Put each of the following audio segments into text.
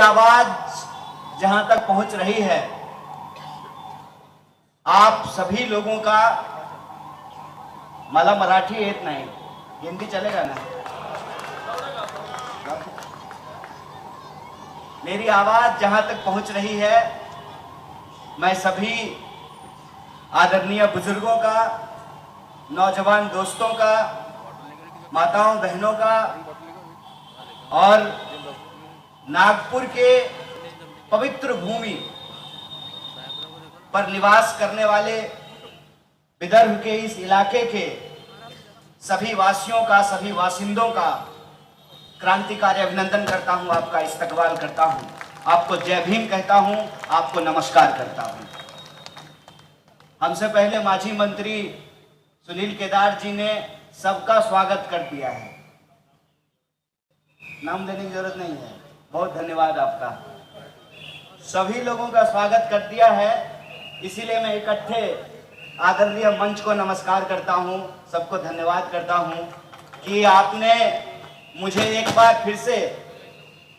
आवाज जहां तक पहुंच रही है, आप सभी लोगों का, मला मराठी येत नहीं, हिंदी चलेगा ना? मेरी आवाज जहां तक पहुंच रही है, मैं सभी आदरणीय बुजुर्गों का, नौजवान दोस्तों का, माताओं बहनों का और नागपुर के पवित्र भूमि पर निवास करने वाले विदर्भ के इस इलाके के सभी वासियों का, सभी वासिंदों का क्रांतिकारी अभिनंदन करता हूं, आपका इस्तकबाल करता हूं, आपको जय भीम कहता हूं, आपको नमस्कार करता हूं। हमसे पहले माजी मंत्री सुनील केदार जी ने सबका स्वागत कर दिया है, नाम देने की जरूरत नहीं है, बहुत धन्यवाद आपका। सभी लोगों का स्वागत कर दिया है, इसीलिए मैं इकट्ठे आदरणीय मंच को नमस्कार करता हूं, सबको धन्यवाद करता हूं कि आपने मुझे एक बार फिर से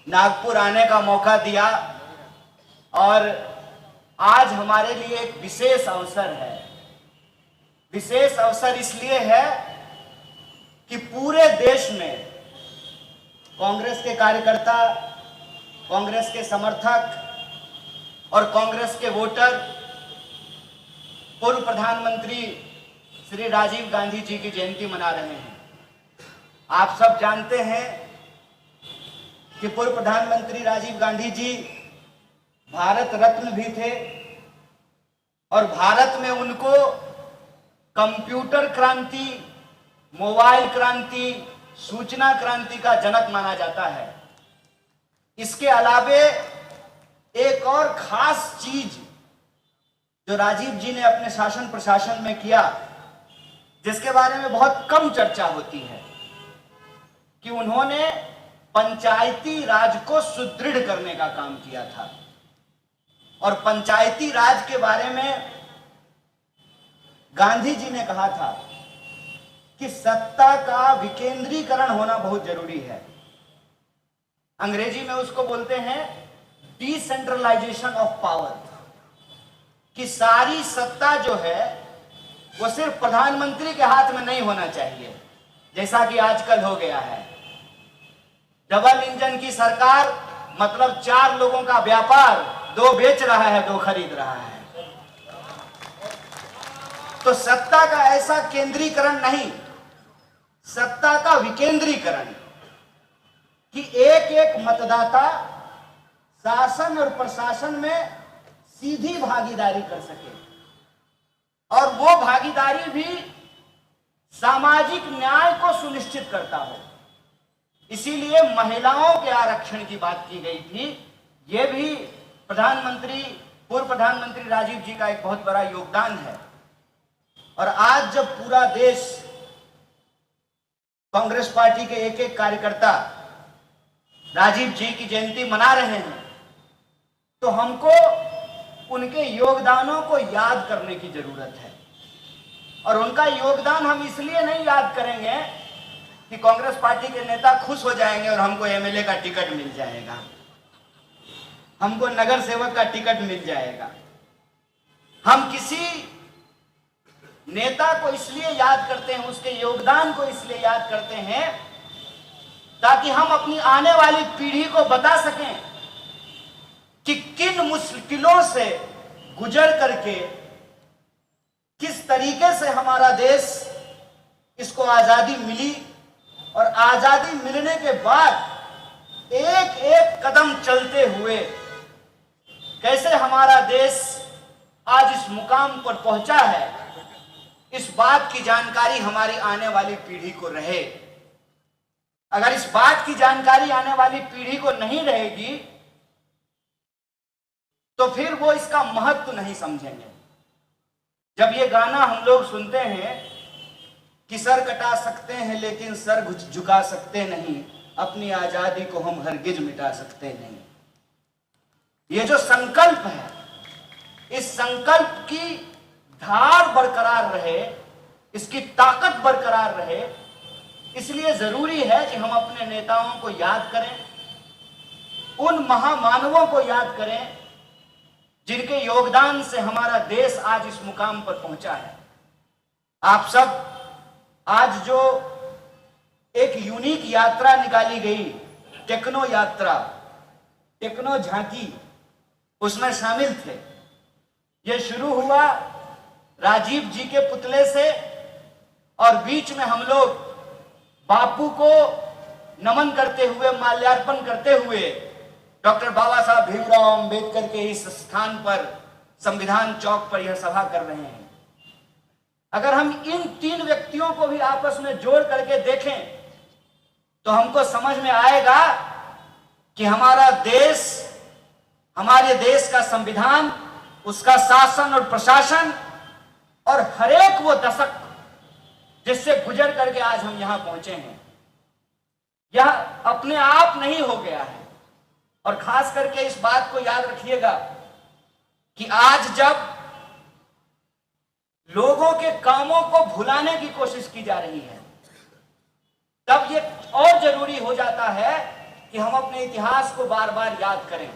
नागपुर आने का मौका दिया। और आज हमारे लिए एक विशेष अवसर है। विशेष अवसर इसलिए है कि पूरे देश में कांग्रेस के कार्यकर्ता, कांग्रेस के समर्थक और कांग्रेस के वोटर पूर्व प्रधानमंत्री श्री राजीव गांधी जी की जयंती मना रहे हैं। आप सब जानते हैं कि पूर्व प्रधानमंत्री राजीव गांधी जी भारत रत्न भी थे और भारत में उनको कंप्यूटर क्रांति, मोबाइल क्रांति, सूचना क्रांति का जनक माना जाता है। इसके अलावे एक और खास चीज जो राजीव जी ने अपने शासन प्रशासन में किया, जिसके बारे में बहुत कम चर्चा होती है, कि उन्होंने पंचायती राज को सुदृढ़ करने का काम किया था। और पंचायती राज के बारे में गांधी जी ने कहा था कि सत्ता का विकेंद्रीकरण होना बहुत जरूरी है। अंग्रेजी में उसको बोलते हैं डिसेंट्रलाइजेशन ऑफ पावर, कि सारी सत्ता जो है वो सिर्फ प्रधानमंत्री के हाथ में नहीं होना चाहिए, जैसा कि आजकल हो गया है। डबल इंजन की सरकार, मतलब 4 लोगों का व्यापार, 2 बेच रहा है, 2 खरीद रहा है। तो सत्ता का ऐसा केंद्रीकरण नहीं, सत्ता का विकेंद्रीकरण, कि एक एक मतदाता शासन और प्रशासन में सीधी भागीदारी कर सके, और वो भागीदारी भी सामाजिक न्याय को सुनिश्चित करता हो। इसीलिए महिलाओं के आरक्षण की बात की गई थी। ये भी पूर्व प्रधानमंत्री राजीव जी का एक बहुत बड़ा योगदान है। और आज जब पूरा देश कांग्रेस पार्टी के एक एक कार्यकर्ता राजीव जी की जयंती मना रहे हैं, तो हमको उनके योगदानों को याद करने की जरूरत है। और उनका योगदान हम इसलिए नहीं याद करेंगे कि कांग्रेस पार्टी के नेता खुश हो जाएंगे और हमको एमएलए का टिकट मिल जाएगा, हमको नगर सेवक का टिकट मिल जाएगा। हम किसी नेता को इसलिए याद करते हैं, उसके योगदान को इसलिए याद करते हैं, ताकि हम अपनी आने वाली पीढ़ी को बता सकें कि किन मुश्किलों से गुजर करके किस तरीके से हमारा देश, इसको आजादी मिली, और आजादी मिलने के बाद एक एक कदम चलते हुए कैसे हमारा देश आज इस मुकाम पर पहुंचा है, इस बात की जानकारी हमारी आने वाली पीढ़ी को रहे। अगर इस बात की जानकारी आने वाली पीढ़ी को नहीं रहेगी, तो फिर वो इसका महत्व नहीं समझेंगे। जब ये गाना हम लोग सुनते हैं कि सर कटा सकते हैं लेकिन सर झुका सकते नहीं, अपनी आजादी को हम हरगिज मिटा सकते नहीं, ये जो संकल्प है, इस संकल्प की धार बरकरार रहे, इसकी ताकत बरकरार रहे, इसलिए जरूरी है कि हम अपने नेताओं को याद करें, उन महामानवों को याद करें जिनके योगदान से हमारा देश आज इस मुकाम पर पहुंचा है। आप सब आज जो एक यूनिक यात्रा निकाली गई, टेक्नो यात्रा, टेक्नो झांकी, उसमें शामिल थे। यह शुरू हुआ राजीव जी के पुतले से और बीच में हम लोग बापू को नमन करते हुए, माल्यार्पण करते हुए डॉक्टर बाबा साहब भीमराव अंबेडकर के इस स्थान पर, संविधान चौक पर यह सभा कर रहे हैं। अगर हम इन तीन व्यक्तियों को भी आपस में जोड़ करके देखें तो हमको समझ में आएगा कि हमारा देश, हमारे देश का संविधान, उसका शासन और प्रशासन और हरेक वो दशक जिससे गुजर करके आज हम यहां पहुंचे हैं, यह अपने आप नहीं हो गया है। और खास करके इस बात को याद रखिएगा कि आज जब लोगों के कामों को भुलाने की कोशिश की जा रही है, तब ये और जरूरी हो जाता है कि हम अपने इतिहास को बार बार याद करें।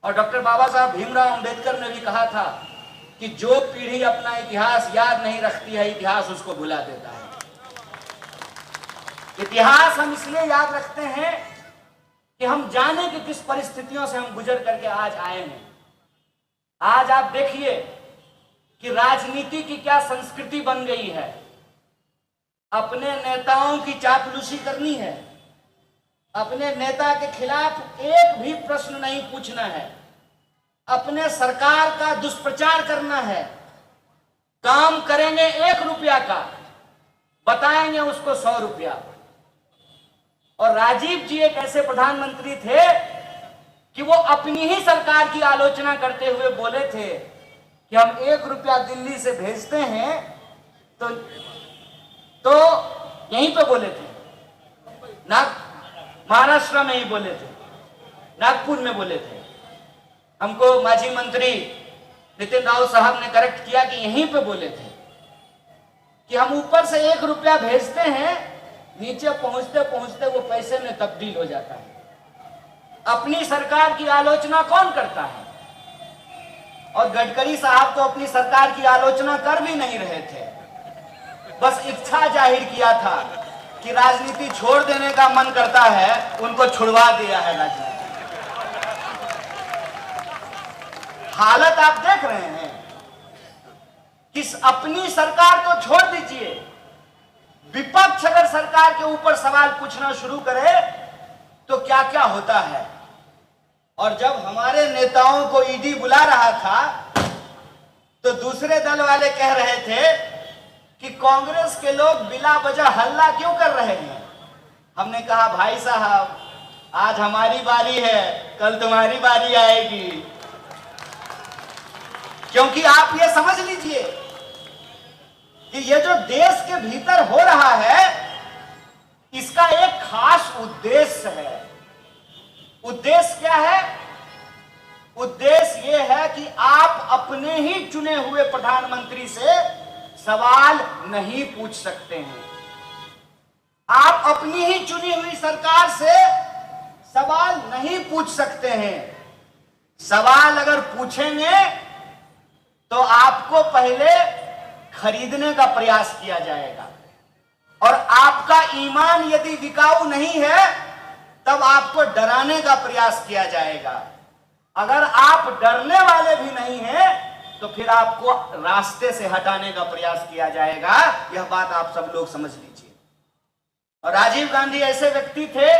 और डॉक्टर बाबा साहब भीमराव अंबेडकर ने भी कहा था कि जो पीढ़ी अपना इतिहास याद नहीं रखती है, इतिहास उसको भुला देता है। इतिहास हम इसलिए याद रखते हैं कि हम जाने कि किस परिस्थितियों से हम गुजर करके आज आए हैं। आज आप देखिए कि राजनीति की क्या संस्कृति बन गई है। अपने नेताओं की चापलूसी करनी है, अपने नेता के खिलाफ एक भी प्रश्न नहीं पूछना है, अपने सरकार का दुष्प्रचार करना है। काम करेंगे 1 रुपया का, बताएंगे उसको 100 रुपया। और राजीव जी एक ऐसे प्रधानमंत्री थे कि वो अपनी ही सरकार की आलोचना करते हुए बोले थे कि हम 1 रुपया दिल्ली से भेजते हैं तो यहीं पे बोले थे, महाराष्ट्र में ही बोले थे, नागपुर में बोले थे। हमको माजी मंत्री नितिन राव साहब ने करेक्ट किया कि यहीं पे बोले थे कि हम ऊपर से 1 रुपया भेजते हैं, नीचे पहुंचते पहुंचते वो पैसे में तब्दील हो जाता है। अपनी सरकार की आलोचना कौन करता है? और गडकरी साहब तो अपनी सरकार की आलोचना कर भी नहीं रहे थे, बस इच्छा जाहिर किया था कि राजनीति छोड़ देने का मन करता है, उनको छुड़वा दिया है राजनीति। हालत आप देख रहे हैं कि अपनी सरकार को छोड़ दीजिए, विपक्ष अगर सरकार के ऊपर सवाल पूछना शुरू करे तो क्या क्या होता है। और जब हमारे नेताओं को ईडी बुला रहा था तो दूसरे दल वाले कह रहे थे कि कांग्रेस के लोग बिला वजह हल्ला क्यों कर रहे हैं। हमने कहा भाई साहब, आज हमारी बारी है, कल तुम्हारी बारी आएगी। क्योंकि आप ये समझ लीजिए कि ये जो देश के भीतर हो रहा है, इसका एक खास उद्देश्य है। उद्देश्य क्या है? उद्देश्य यह है कि आप अपने ही चुने हुए प्रधानमंत्री से सवाल नहीं पूछ सकते हैं। आप अपनी ही चुनी हुई सरकार से सवाल नहीं पूछ सकते हैं। सवाल अगर पूछेंगे तो आपको पहले खरीदने का प्रयास किया जाएगा, और आपका ईमान यदि बिकाऊ नहीं है तब आपको डराने का प्रयास किया जाएगा। अगर आप डरने वाले भी नहीं हैं तो फिर आपको रास्ते से हटाने का प्रयास किया जाएगा। यह बात आप सब लोग समझ लीजिए। और राजीव गांधी ऐसे व्यक्ति थे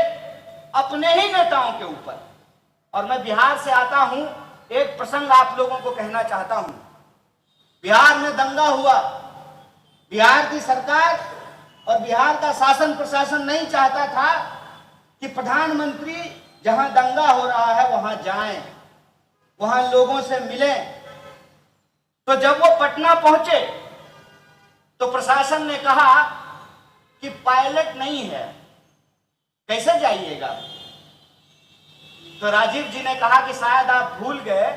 अपने ही नेताओं के ऊपर। और मैं बिहार से आता हूं, एक प्रसंग आप लोगों को कहना चाहता हूं। बिहार में दंगा हुआ, बिहार की सरकार और बिहार का शासन प्रशासन नहीं चाहता था कि प्रधानमंत्री जहां दंगा हो रहा है वहां जाएं, वहां लोगों से मिलें। तो जब वो पटना पहुंचे तो प्रशासन ने कहा कि पायलट नहीं है, कैसे जाइएगा। तो राजीव जी ने कहा कि शायद आप भूल गए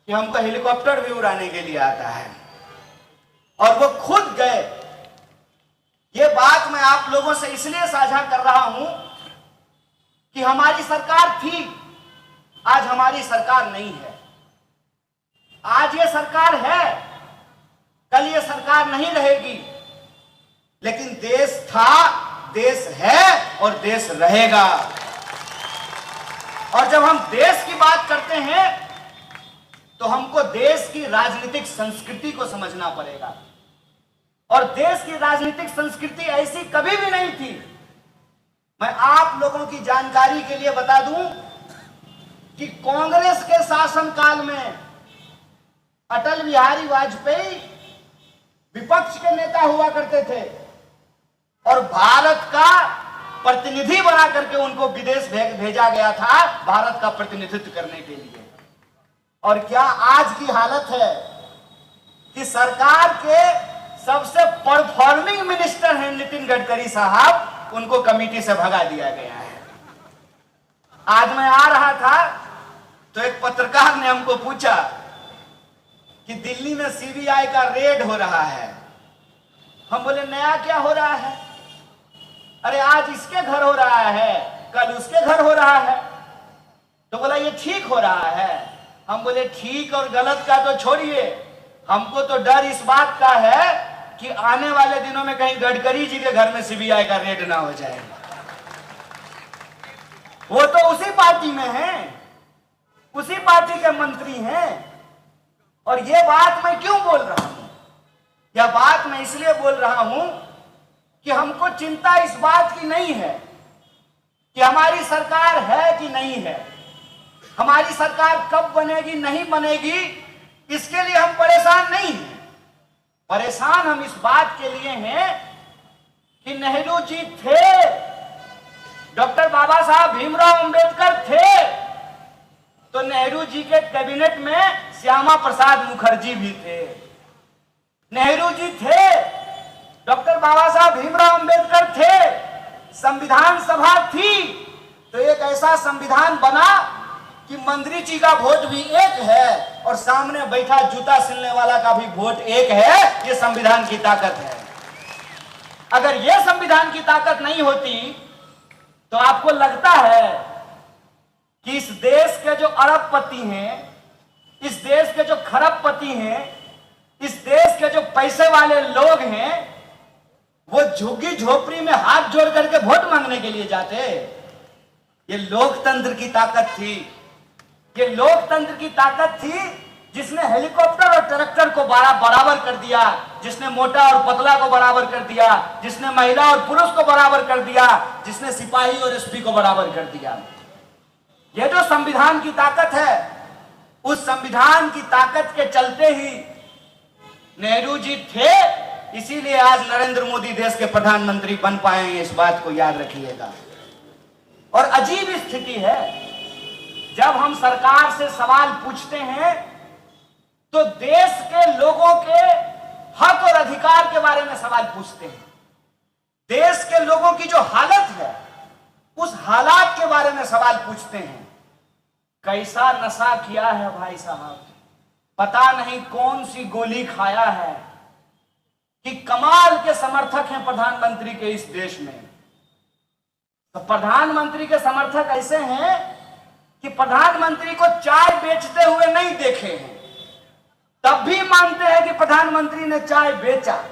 कि हमको हेलीकॉप्टर भी उड़ाने के लिए आता है, और वो खुद गए। ये बात मैं आप लोगों से इसलिए साझा कर रहा हूं कि हमारी सरकार थी, आज हमारी सरकार नहीं है। आज ये सरकार है, कल ये सरकार नहीं रहेगी, लेकिन देश था, देश है और देश रहेगा। और जब हम देश की बात करते हैं तो हमको देश की राजनीतिक संस्कृति को समझना पड़ेगा। और देश की राजनीतिक संस्कृति ऐसी कभी भी नहीं थी। मैं आप लोगों की जानकारी के लिए बता दूं कि कांग्रेस के शासनकाल में अटल बिहारी वाजपेयी विपक्ष के नेता हुआ करते थे और भारत का प्रतिनिधि बना करके उनको विदेश भेजा गया था भारत का प्रतिनिधित्व करने के लिए। और क्या आज की हालत है कि सरकार के सबसे परफॉर्मिंग मिनिस्टर हैं नितिन गडकरी साहब, उनको कमेटी से भगा दिया गया है। आज मैं आ रहा था तो एक पत्रकार ने हमको पूछा कि दिल्ली में सीबीआई का रेड हो रहा है। हम बोले नया क्या हो रहा है? अरे आज इसके घर हो रहा है, कल उसके घर हो रहा है। तो बोला ये ठीक हो रहा है। हम बोले ठीक और गलत का तो छोड़िए, हमको तो डर इस बात का है कि आने वाले दिनों में कहीं गडकरी जी के घर में सीबीआई का रेड ना हो जाए। वो तो उसी पार्टी में हैं, उसी पार्टी के मंत्री हैं। और ये बात मैं क्यों बोल रहा हूं? यह बात मैं इसलिए बोल रहा हूं कि हमको चिंता इस बात की नहीं है कि हमारी सरकार है कि नहीं है, हमारी सरकार कब बनेगी नहीं बनेगी, इसके लिए हम परेशान नहीं हैं। परेशान हम इस बात के लिए हैं कि नेहरू जी थे, डॉक्टर बाबा साहब भीमराव अंबेडकर थे, तो नेहरू जी के कैबिनेट में श्यामा प्रसाद मुखर्जी भी थे। नेहरू जी थे, डॉक्टर बाबा साहब भीमराव अंबेडकर थे, संविधान सभा थी, तो एक ऐसा संविधान बना कि मंत्री जी का वोट भी एक है और सामने बैठा जूता सिलने वाला का भी वोट एक है। ये संविधान की ताकत है। अगर यह संविधान की ताकत नहीं होती तो आपको लगता है कि इस देश के जो अरबपति हैं, इस देश के जो खरबपति हैं, इस देश के जो पैसे वाले लोग हैं, वो झुग्गी झोपड़ी में हाथ जोड़ करके वोट मांगने के लिए जाते? ये लोकतंत्र की ताकत थी। ये लोकतंत्र की ताकत थी जिसने हेलीकॉप्टर और ट्रैक्टर को बराबर कर दिया, जिसने मोटा और पतला को बराबर कर दिया, जिसने महिला और पुरुष को बराबर कर दिया, जिसने सिपाही और एसपी को बराबर कर दिया। ये जो संविधान की ताकत है, उस संविधान की ताकत के चलते ही नेहरू जी थे, इसीलिए आज नरेंद्र मोदी देश के प्रधानमंत्री बन पाएंगे। इस बात को याद रखिएगा। और अजीब स्थिति है, जब हम सरकार से सवाल पूछते हैं तो देश के लोगों के हक और अधिकार के बारे में सवाल पूछते हैं। देश के लोगों की जो हालत है, उस हालात के बारे में सवाल पूछते हैं। कैसा नशा किया है भाई साहब, पता नहीं कौन सी गोली खाया है कि कमाल के समर्थक हैं प्रधानमंत्री के इस देश में। तो प्रधानमंत्री के समर्थक ऐसे हैं कि प्रधानमंत्री को चाय बेचते हुए नहीं देखे हैं, तब भी मानते हैं कि प्रधानमंत्री ने चाय बेचा।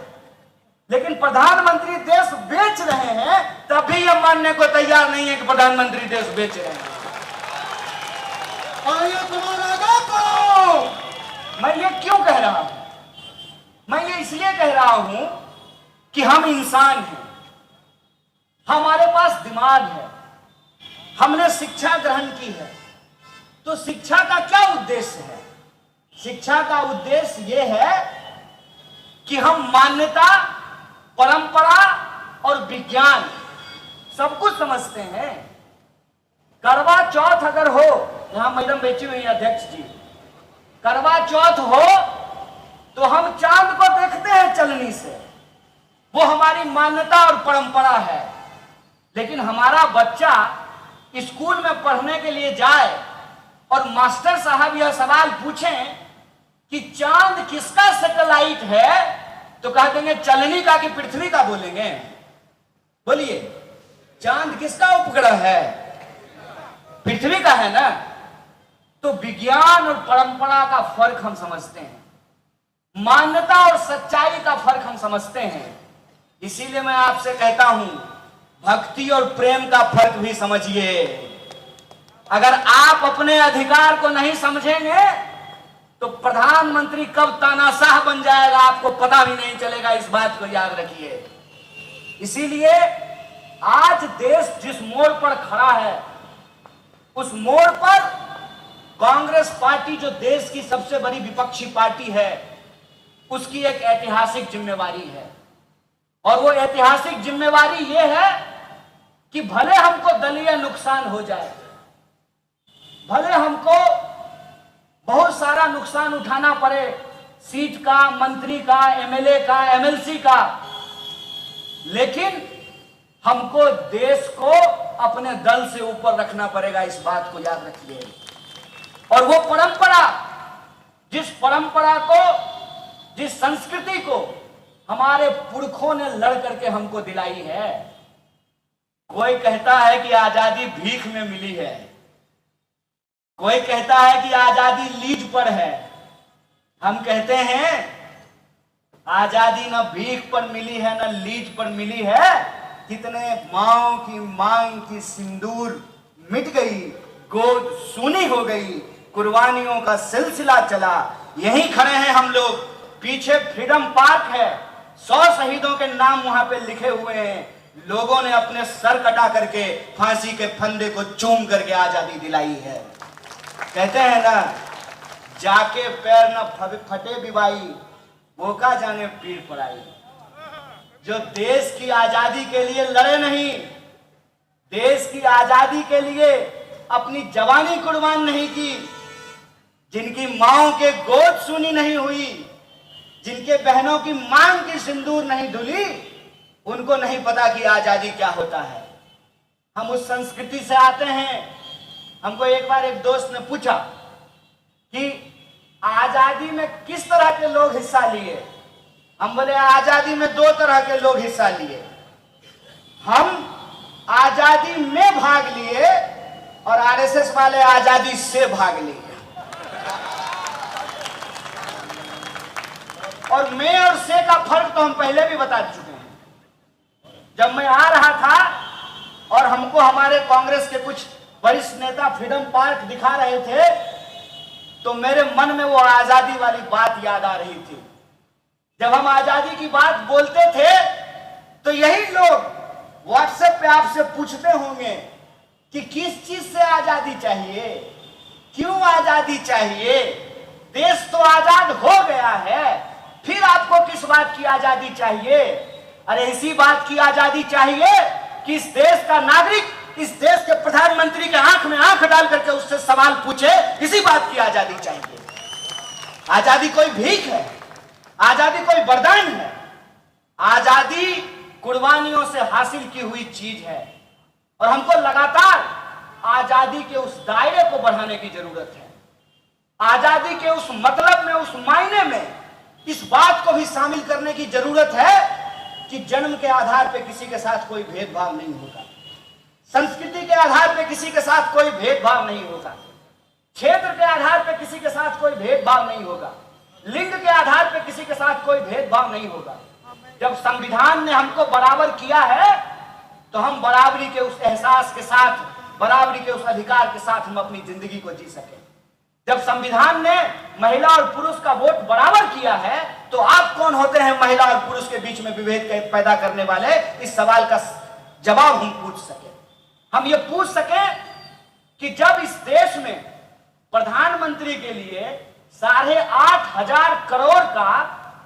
लेकिन प्रधानमंत्री देश बेच रहे हैं, तब भी यह मानने को तैयार नहीं है कि प्रधानमंत्री देश बेच रहे हैं। मैं ये क्यों कह रहा हूं? मैं ये इसलिए कह रहा हूं कि हम इंसान हैं, हमारे पास दिमाग है, हमने शिक्षा ग्रहण की है। तो शिक्षा का क्या उद्देश्य है? शिक्षा का उद्देश्य यह है कि हम मान्यता, परंपरा और विज्ञान सब कुछ समझते हैं। करवा चौथ अगर हो, यहां मैडम बैठी हुई है अध्यक्ष जी, करवा चौथ हो तो हम चांद को देखते हैं चलनी से, वो हमारी मान्यता और परंपरा है। लेकिन हमारा बच्चा स्कूल में पढ़ने के लिए जाए और मास्टर साहब यह सवाल पूछें कि चांद किसका सैटेलाइट है, तो कह देंगे चलनी का कि पृथ्वी का बोलेंगे? बोलिए, चांद किसका उपग्रह है? पृथ्वी का है ना। तो विज्ञान और परंपरा का फर्क हम समझते हैं, मान्यता और सच्चाई का फर्क हम समझते हैं। इसीलिए मैं आपसे कहता हूं, भक्ति और प्रेम का फर्क भी समझिए। अगर आप अपने अधिकार को नहीं समझेंगे तो प्रधानमंत्री कब तानाशाह बन जाएगा आपको पता भी नहीं चलेगा, इस बात को याद रखिए। इसीलिए आज देश जिस मोड़ पर खड़ा है, उस मोड़ पर कांग्रेस पार्टी, जो देश की सबसे बड़ी विपक्षी पार्टी है, उसकी एक ऐतिहासिक जिम्मेवारी है। और वो ऐतिहासिक जिम्मेवारी ये है कि भले हमको दलीय नुकसान हो जाए, भले हमको बहुत सारा नुकसान उठाना पड़े, सीट का, मंत्री का, एमएलए का, एमएलसी का, लेकिन हमको देश को अपने दल से ऊपर रखना पड़ेगा, इस बात को याद रखिए। और वो परंपरा, जिस परंपरा को, जिस संस्कृति को हमारे पुरखों ने लड़ करके हमको दिलाई है। कोई कहता है कि आजादी भीख में मिली है, कोई कहता है कि आजादी लीज पर है। हम कहते हैं आजादी न भीख पर मिली है न लीज पर मिली है। कितने माओ की मांग की सिंदूर मिट गई, गोद सूनी हो गई, कुर्बानियों का सिलसिला चला। यहीं खड़े हैं हम लोग, पीछे फ्रीडम पार्क है, 100 शहीदों के नाम वहां पे लिखे हुए हैं। लोगों ने अपने सर कटा करके फांसी के फंदे को चूम करके आजादी दिलाई है। कहते हैं ना, जाके पैर न फटे बिबाई, वो का जाने पीर पराई। जो देश की आजादी के लिए लड़े नहीं, देश की आजादी के लिए अपनी जवानी कुर्बान नहीं की, जिनकी माओं के गोद सुनी नहीं हुई, जिनके बहनों की मांग की सिंदूर नहीं धुली, उनको नहीं पता कि आजादी क्या होता है। हम उस संस्कृति से आते हैं। हमको एक बार एक दोस्त ने पूछा कि आजादी में किस तरह के लोग हिस्सा लिए। हम बोले आजादी में 2 तरह के लोग हिस्सा लिए। हम आजादी में भाग लिए और आरएसएस वाले आजादी से भाग लिए। और मैं और से का फर्क तो हम पहले भी बता चुके हैं। जब मैं आ रहा था और हमको हमारे कांग्रेस के कुछ वरिष्ठ नेता फ्रीडम पार्क दिखा रहे थे, तो मेरे मन में वो आजादी वाली बात याद आ रही थी। जब हम आजादी की बात बोलते थे तो यही लोग व्हाट्सएप पे आपसे पूछते होंगे कि किस चीज से आजादी चाहिए, क्यों आजादी चाहिए, देश तो आजाद हो गया है, फिर आपको किस बात की आजादी चाहिए। अरे इसी बात की आजादी चाहिए कि इस देश का नागरिक इस देश के प्रधानमंत्री के आंख में आंख डाल करके उससे सवाल पूछे, इसी बात की आजादी चाहिए। आजादी कोई भीख है, आजादी कोई वरदान है। आजादी कुर्बानियों से हासिल की हुई चीज है और हमको लगातार आजादी के उस दायरे को बढ़ाने की जरूरत है। आजादी के उस मतलब में, उस मायने में इस बात को भी शामिल करने की जरूरत है कि जन्म के आधार पर किसी के साथ कोई भेदभाव नहीं होगा, संस्कृति के आधार पर किसी के साथ कोई भेदभाव नहीं होगा, क्षेत्र के आधार पर किसी के साथ कोई भेदभाव नहीं होगा, लिंग के आधार पर किसी के साथ कोई भेदभाव नहीं होगा। जब संविधान ने हमको बराबर किया है तो हम बराबरी के उस एहसास के साथ, बराबरी के उस अधिकार के साथ हम अपनी जिंदगी को जी सके। जब संविधान ने महिला और पुरुष का वोट बराबर किया है तो आप कौन होते हैं महिला और पुरुष के बीच में विभेद पैदा करने वाले। इस सवाल का जवाब हम पूछ सके। हम ये पूछ सके कि जब इस देश में प्रधानमंत्री के लिए 8,500 करोड़ का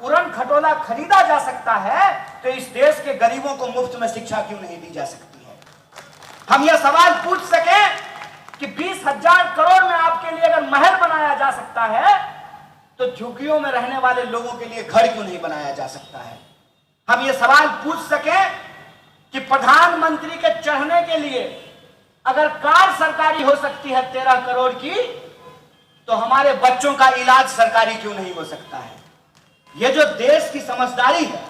उड़न खटोला खरीदा जा सकता है तो इस देश के गरीबों को मुफ्त में शिक्षा क्यों नहीं दी जा सकती है। हम यह सवाल पूछ सके कि 20,000 करोड़ में आपके लिए अगर महल बनाया जा सकता है तो झुग्गियों में रहने वाले लोगों के लिए घर क्यों नहीं बनाया जा सकता है। हम ये सवाल पूछ सके कि प्रधानमंत्री के चढ़ने के लिए अगर कार सरकारी हो सकती है 13 करोड़ की, तो हमारे बच्चों का इलाज सरकारी क्यों नहीं हो सकता है। ये जो देश की समझदारी है,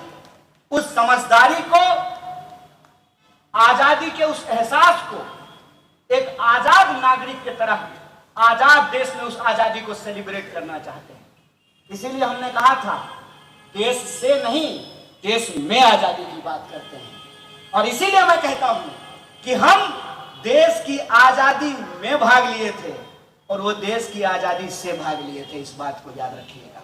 उस समझदारी को, आजादी के उस एहसास को एक आजाद नागरिक की तरह आजाद देश में उस आजादी को सेलिब्रेट करना चाहते हैं। इसीलिए हमने कहा था देश से नहीं देश में आजादी की बात करते हैं। और इसीलिए मैं कहता हूं कि हम देश की आजादी में भाग लिए थे और वो देश की आजादी से भाग लिए थे, इस बात को याद रखिएगा।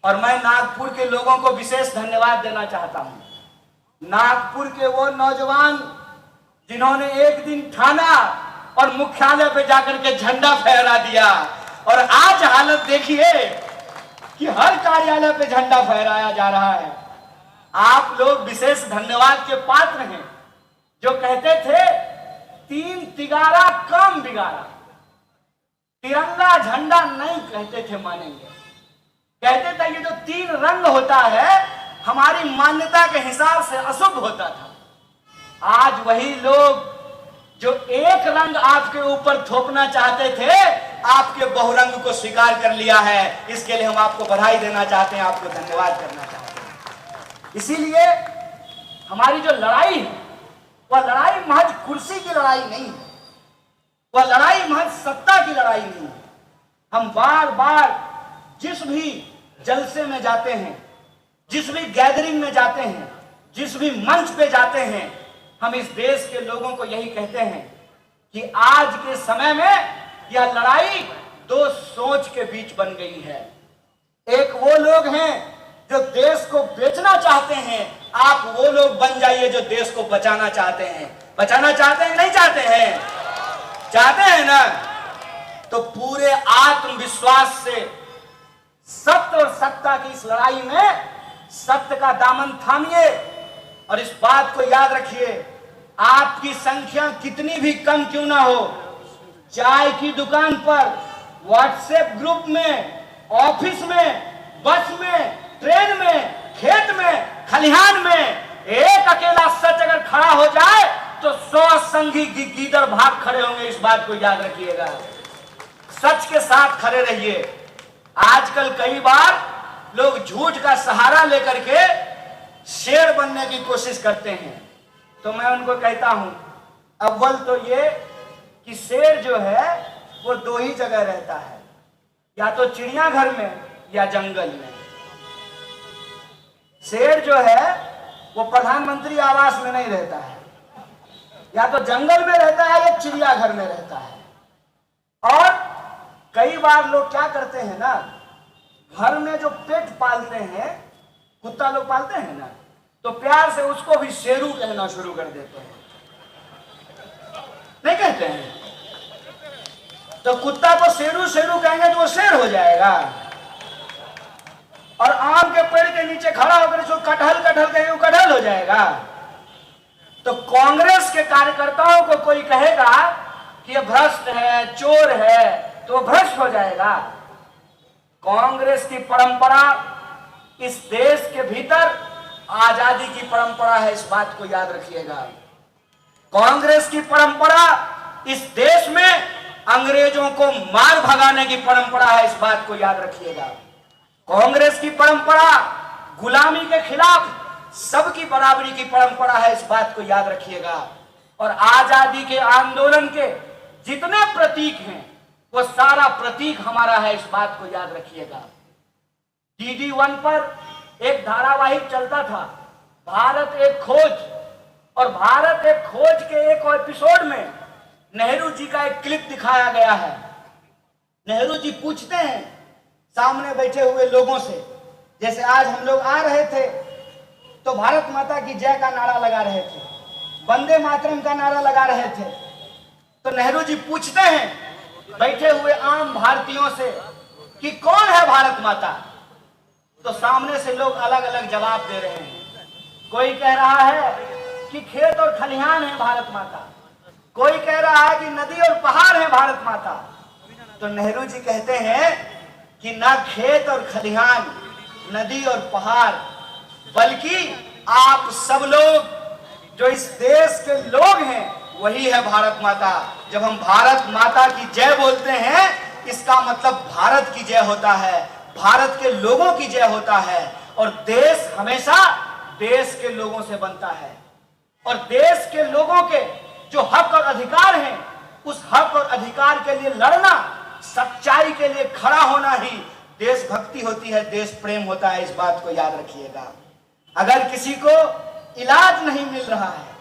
और मैं नागपुर के लोगों को विशेष धन्यवाद देना चाहता हूं। नागपुर के वो नौजवान जिन्होंने एक दिन थाना और मुख्यालय पे जाकर के झंडा फहरा दिया, और आज हालत देखिए कि हर कार्यालय पे झंडा फहराया जा रहा है। आप लोग विशेष धन्यवाद के पात्र हैं जो कहते थे 3 तिगारा कम बिगाड़ा, तिरंगा झंडा नहीं कहते थे मानेंगे, कहते थे ये जो 3 रंग होता है हमारी मान्यता के हिसाब से अशुभ होता था। आज वही लोग जो एक रंग आपके ऊपर थोपना चाहते थे आपके बहुरंग को स्वीकार कर लिया है। इसके लिए हम आपको बधाई देना चाहते हैं, आपको धन्यवाद करना चाहते हैं। इसीलिए हमारी जो लड़ाई है वह लड़ाई महज कुर्सी की लड़ाई नहीं है, वह लड़ाई महज सत्ता की लड़ाई नहीं है। हम बार बार जिस भी जलसे में जाते हैं, जिस भी गैदरिंग में जाते हैं, जिस भी मंच पे जाते हैं, हम इस देश के लोगों को यही कहते हैं कि आज के समय में यह लड़ाई 2 सोच के बीच बन गई है। एक वो लोग हैं जो देश को बेचना चाहते हैं, आप वो लोग बन जाइए जो देश को बचाना चाहते हैं। बचाना चाहते हैं नहीं चाहते हैं? चाहते हैं ना? तो पूरे आत्मविश्वास से सत्य और सत्ता की इस लड़ाई में सत्य का दामन थामिए और इस बात को याद रखिए, आपकी संख्या कितनी भी कम क्यों ना हो, चाय की दुकान पर, व्हाट्सएप ग्रुप में, ऑफिस में, बस में, ट्रेन में, खेत में, खलिहान में एक अकेला सच अगर खड़ा हो जाए तो 100 संगी गीदड़ भाग खड़े होंगे। इस बात को याद रखिएगा, सच के साथ खड़े रहिए। आजकल कई बार लोग झूठ का सहारा लेकर के शेर बनने की कोशिश करते हैं, तो मैं उनको कहता हूं अव्वल तो ये कि शेर जो है वो 2 ही जगह रहता है, या तो चिड़ियाघर में या जंगल में। शेर जो है वो प्रधानमंत्री आवास में नहीं रहता है, या तो जंगल में रहता है या चिड़ियाघर में रहता है। और कई बार लोग क्या करते हैं ना, घर में जो पेट पालते हैं, कुत्ता लोग पालते हैं ना, तो प्यार से उसको भी शेरू कहना शुरू कर देते हैं, नहीं कहते हैं? तो कुत्ता को शेरू शेरू कहेंगे तो वो शेर हो जाएगा, और आम के पेड़ के नीचे खड़ा होकर इसको कटहल कटहल कहेंगे वो कटहल हो जाएगा। तो कांग्रेस के कार्यकर्ताओं को कोई कहेगा कि ये भ्रष्ट है, चोर है, तो वो भ्रष्ट हो जाएगा। कांग्रेस की परंपरा इस देश के भीतर आजादी की परंपरा है, इस बात को याद रखिएगा। कांग्रेस की परंपरा इस देश में अंग्रेजों को मार भगाने की परंपरा है, इस बात को याद रखिएगा। कांग्रेस की परंपरा गुलामी के खिलाफ सबकी बराबरी की परंपरा है, इस बात को याद रखिएगा। और आजादी के आंदोलन के जितने प्रतीक हैं वो सारा प्रतीक हमारा है, इस बात को याद रखिएगा। DD1 पर एक धारावाहिक चलता था, भारत एक खोज, और भारत एक खोज के एक एपिसोड में नेहरू जी का एक क्लिप दिखाया गया है। नेहरू जी पूछते हैं सामने बैठे हुए लोगों से, जैसे आज हम लोग आ रहे थे तो भारत माता की जय का नारा लगा रहे थे, वंदे मातरम का नारा लगा रहे थे, तो नेहरू जी पूछते हैं बैठे हुए आम भारतीयों से कि कौन है भारत माता। तो सामने से लोग अलग अलग जवाब दे रहे हैं। कोई कह रहा है कि खेत और खलिहान है भारत माता, कोई कह रहा है कि नदी और पहाड़ है भारत माता। तो नेहरू जी कहते हैं कि ना खेत और खलिहान, नदी और पहाड़, बल्कि आप सब लोग जो इस देश के लोग हैं वही है भारत माता। जब हम भारत माता की जय बोलते हैं इसका मतलब भारत की जय होता है, भारत के लोगों की जय होता है। और देश हमेशा देश के लोगों से बनता है, और देश के लोगों के जो हक और अधिकार हैं उस हक और अधिकार के लिए लड़ना सच्चाई के लिए खड़ा होना ही देशभक्ति होती है, देश प्रेम होता है। इस बात को याद रखिएगा। अगर किसी को इलाज नहीं मिल रहा है,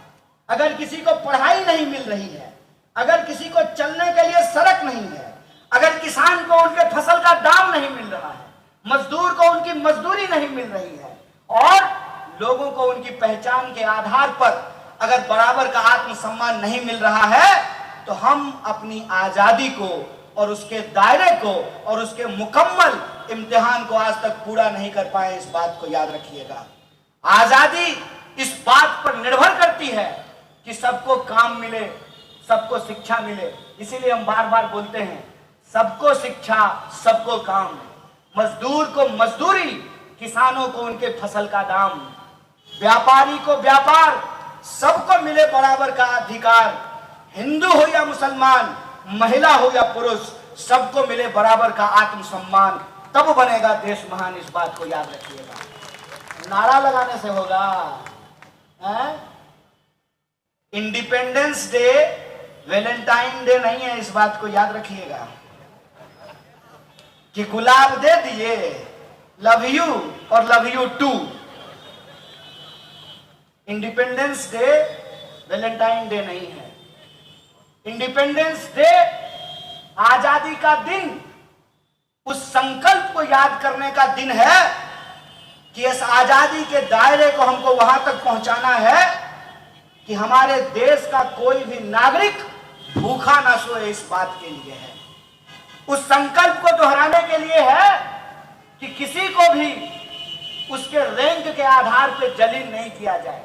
अगर किसी को पढ़ाई नहीं मिल रही है, अगर किसी को चलने के लिए सड़क नहीं है, अगर किसान को उनके फसल का दाम नहीं मिल रहा है, मजदूर को उनकी मजदूरी नहीं मिल रही है, और लोगों को उनकी पहचान के आधार पर अगर बराबर का आत्मसम्मान नहीं मिल रहा है, तो हम अपनी आजादी को और उसके दायरे को और उसके मुकम्मल इम्तिहान को आज तक पूरा नहीं कर पाए। इस बात को याद रखिएगा। आजादी इस बात पर निर्भर करती है कि सबको काम मिले, सबको शिक्षा मिले। इसीलिए हम बार बार बोलते हैं, सबको शिक्षा, सबको काम, मजदूर को मजदूरी, किसानों को उनके फसल का दाम, व्यापारी को व्यापार, सबको मिले बराबर का अधिकार। हिंदू हो या मुसलमान, महिला हो या पुरुष, सबको मिले बराबर का आत्मसम्मान, तब बनेगा देश महान। इस बात को याद रखिएगा। नारा लगाने से होगा? इंडिपेंडेंस डे वैलेंटाइन डे नहीं है। इस बात को याद रखिएगा कि गुलाब दे दिए, लव यू और love you too. Independence day Valentine day नहीं है। इंडिपेंडेंस डे आजादी का दिन, उस संकल्प को याद करने का दिन है कि इस आजादी के दायरे को हमको वहां तक पहुंचाना है कि हमारे देश का कोई भी नागरिक भूखा ना सोए। इस बात के लिए है, उस संकल्प को दोहराने के लिए है कि किसी को भी उसके रैंक के आधार पर जलील नहीं किया जाए।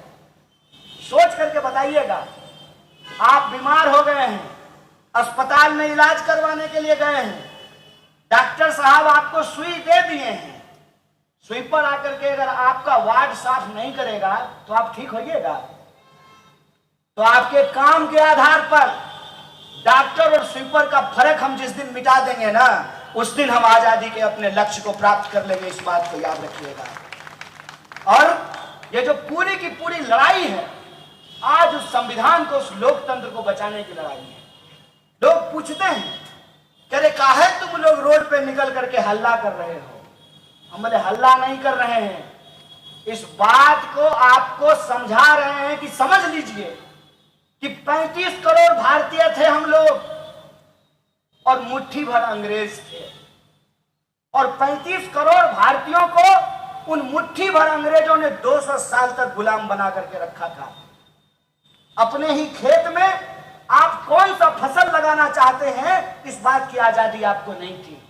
सोच करके बताइएगा, आप बीमार हो गए हैं, अस्पताल में इलाज करवाने के लिए गए हैं, डॉक्टर साहब आपको सुई दे दिए हैं, सुई पर आकर के अगर आपका वार्ड साफ नहीं करेगा तो आप ठीक होइएगा? तो आपके काम के आधार पर डॉक्टर और स्वीपर का फर्क हम जिस दिन मिटा देंगे ना, उस दिन हम आजादी के अपने लक्ष्य को प्राप्त कर लेंगे। इस बात को याद रखिएगा। और ये जो पूरी की पूरी लड़ाई है, आज उस संविधान को, उस लोकतंत्र को बचाने की लड़ाई है। लोग पूछते हैं, कह रहे काहे तुम लोग रोड पे निकल करके हल्ला कर रहे हो? हम बोले हल्ला नहीं कर रहे हैं, इस बात को आपको समझा रहे हैं कि समझ लीजिए कि 35 करोड़ भारतीय थे हम लोग और मुट्ठी भर अंग्रेज थे, और 35 करोड़ भारतीयों को उन मुट्ठी भर अंग्रेजों ने 200 साल तक गुलाम बना करके रखा था। अपने ही खेत में आप कौन सा फसल लगाना चाहते हैं, इस बात की आजादी आपको नहीं थी।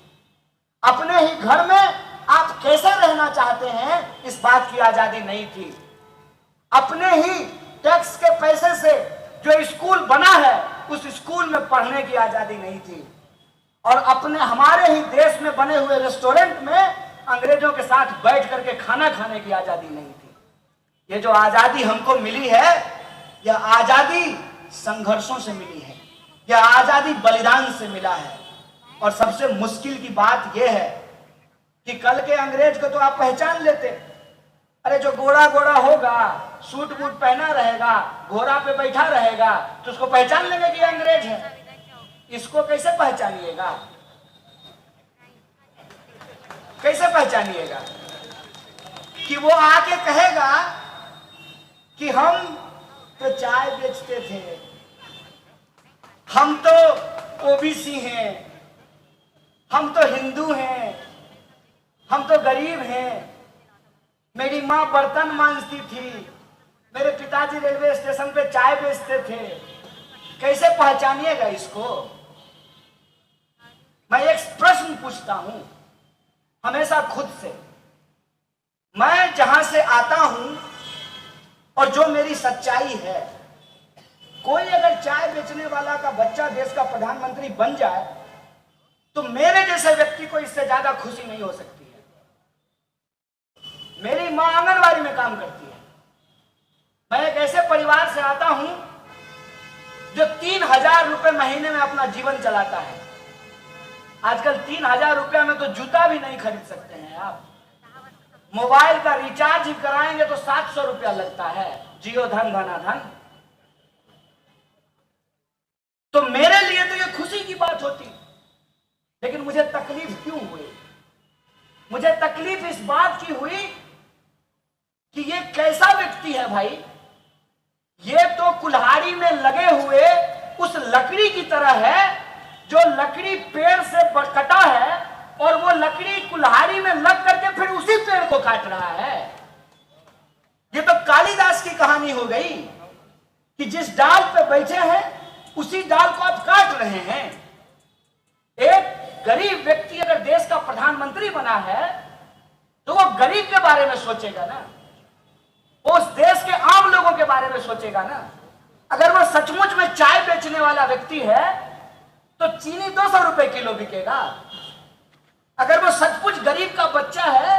अपने ही घर में आप कैसे रहना चाहते हैं, इस बात की आजादी नहीं थी। अपने ही टैक्स के पैसे से जो स्कूल बना है, उस स्कूल में पढ़ने की आजादी नहीं थी। और अपने हमारे ही देश में बने हुए रेस्टोरेंट में अंग्रेजों के साथ बैठ करके खाना खाने की आजादी नहीं थी। ये जो आजादी हमको मिली है, यह आजादी संघर्षों से मिली है, यह आजादी बलिदान से मिला है। और सबसे मुश्किल की बात यह है कि कल के अंग्रेज को तो आप पहचान लेते, अरे जो गोरा गोरा होगा, सूट बूट पहना रहेगा, घोड़ा पे बैठा रहेगा, तो उसको पहचान लेंगे कि अंग्रेज है। इसको कैसे पहचानिएगा? कैसे पहचानिएगा कि वो आके कहेगा कि हम तो चाय बेचते थे, हम तो ओबीसी हैं, हम तो हिंदू हैं, हम तो गरीब हैं, मेरी माँ बर्तन मांजती थी, मेरे पिताजी रेलवे स्टेशन पे चाय बेचते थे। कैसे पहचानिएगा इसको? मैं एक प्रश्न पूछता हूं हमेशा खुद से, मैं जहां से आता हूं और जो मेरी सच्चाई है, कोई अगर चाय बेचने वाला का बच्चा देश का प्रधानमंत्री बन जाए तो मेरे जैसे व्यक्ति को इससे ज्यादा खुशी नहीं हो सकती है। मेरी मां आंगनवाड़ी में काम करती है, मैं एक ऐसे परिवार से आता हूं जो 3000 रुपए महीने में अपना जीवन चलाता है। आजकल 3000 रुपया में तो जूता भी नहीं खरीद सकते हैं आप। मोबाइल का रिचार्ज ही कराएंगे तो 700 रुपया लगता है, जियो धन धना धन। तो मेरे लिए तो ये खुशी की बात होती लेकिन मुझे तकलीफ क्यों हुई? मुझे तकलीफ इस बात की हुई कि ये कैसा व्यक्ति है भाई। ये तो कुल्हाड़ी में लगे हुए उस लकड़ी की तरह है जो लकड़ी पेड़ से कटा है और वो लकड़ी कुल्हाड़ी में लग करके फिर उसी पेड़ को काट रहा है। ये तो कालिदास की कहानी हो गई कि जिस डाल पे बैठे हैं उसी डाल को आप काट रहे हैं। एक गरीब व्यक्ति अगर देश का प्रधानमंत्री बना है तो वो गरीब के बारे में सोचेगा ना, वो उस देश के आम लोगों के बारे में सोचेगा ना। अगर वो सचमुच में चाय बेचने वाला व्यक्ति है तो चीनी 200 रुपए किलो बिकेगा। अगर वो सचमुच गरीब का बच्चा है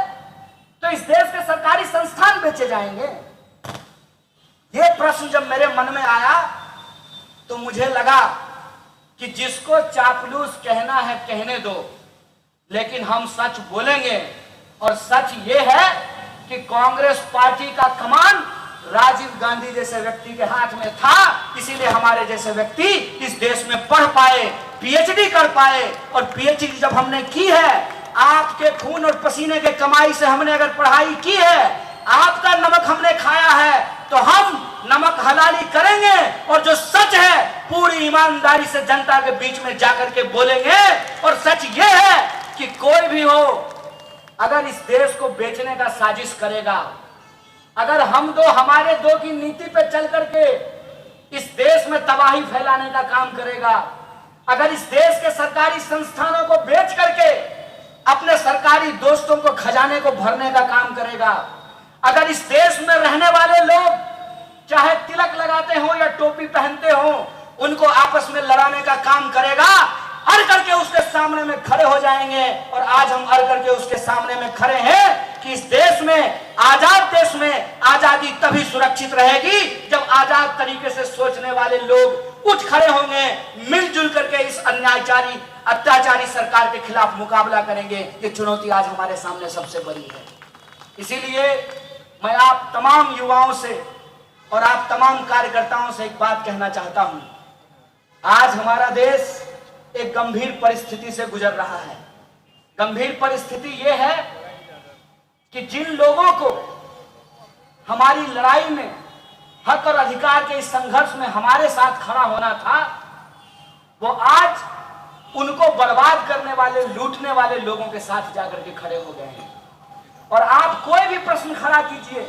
तो इस देश के सरकारी संस्थान बेचे जाएंगे। ये प्रश्न जब मेरे मन में आया तो मुझे लगा कि जिसको चापलूस कहना है कहने दो, लेकिन हम सच बोलेंगे। और सच ये है कि कांग्रेस पार्टी का कमान राजीव गांधी जैसे व्यक्ति के हाथ में था, इसीलिए हमारे जैसे व्यक्ति इस देश में पढ़ पाए, पीएचडी कर पाए। और पीएचडी जब हमने की है, आपके खून और पसीने के कमाई से हमने अगर पढ़ाई की है, आपका नमक हमने खाया है, तो हम नमक हलाली करेंगे और जो सच है पूरी ईमानदारी से जनता के बीच में जाकर के बोलेंगे। और सच ये है कि कोई भी हो अगर इस देश को बेचने का साजिश करेगा, अगर हम दो हमारे दो की नीति पे चल करके इस देश में तबाही फैलाने का काम करेगा, अगर इस देश के सरकारी संस्थानों को बेच करके अपने सरकारी दोस्तों को खजाने को भरने का काम करेगा, अगर इस देश में रहने वाले लोग चाहे तिलक लगाते हो या टोपी पहनते हो उनको आपस में लड़ाने का काम करेगा, अड़ करके उसके सामने में खड़े हो जाएंगे। और आज हम अड़ करके उसके सामने में खड़े हैं कि इस देश में, आजाद देश में आजादी तभी सुरक्षित रहेगी जब आजाद तरीके से सोचने वाले लोग उठ खड़े होंगे, मिलजुल करके इस अन्यायकारी अत्याचारी सरकार के खिलाफ मुकाबला करेंगे। ये चुनौती आज हमारे सामने सबसे बड़ी है। इसीलिए मैं आप तमाम युवाओं से और आप तमाम कार्यकर्ताओं से एक बात कहना चाहता हूं। आज हमारा देश एक गंभीर परिस्थिति से गुजर रहा है। गंभीर परिस्थिति यह है कि जिन लोगों को हमारी लड़ाई में, हक और अधिकार के इस संघर्ष में हमारे साथ खड़ा होना था, वो आज उनको बर्बाद करने वाले, लूटने वाले लोगों के साथ जाकर के खड़े हो गए हैं। और आप कोई भी प्रश्न खड़ा कीजिए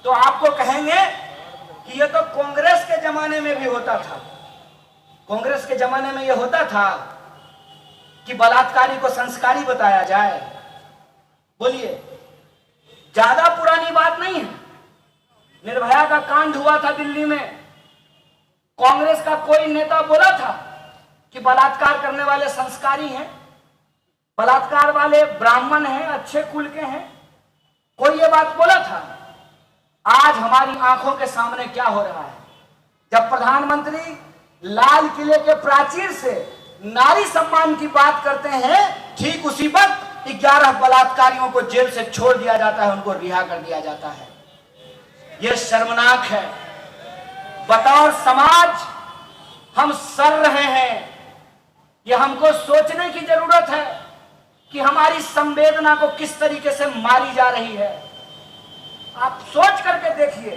तो आपको कहेंगे कि ये तो कांग्रेस के जमाने में भी होता था। कांग्रेस के जमाने में यह होता था कि बलात्कारी को संस्कारी बताया जाए। बोलिए, ज्यादा पुरानी बात नहीं है। निर्भया का कांड हुआ था दिल्ली में, कांग्रेस का कोई नेता बोला था कि बलात्कार करने वाले संस्कारी हैं, बलात्कार वाले ब्राह्मण हैं, अच्छे कुल के हैं? कोई ये बात बोला था? आज हमारी आंखों के सामने क्या हो रहा है? जब प्रधानमंत्री लाल किले के प्राचीर से नारी सम्मान की बात करते हैं, ठीक उसी वक्त 11 बलात्कारियों को जेल से छोड़ दिया जाता है, उनको रिहा कर दिया जाता है। यह शर्मनाक है। बतौर समाज हम सड़ रहे हैं। यह हमको सोचने की जरूरत है कि हमारी संवेदना को किस तरीके से मारी जा रही है। आप सोच करके देखिए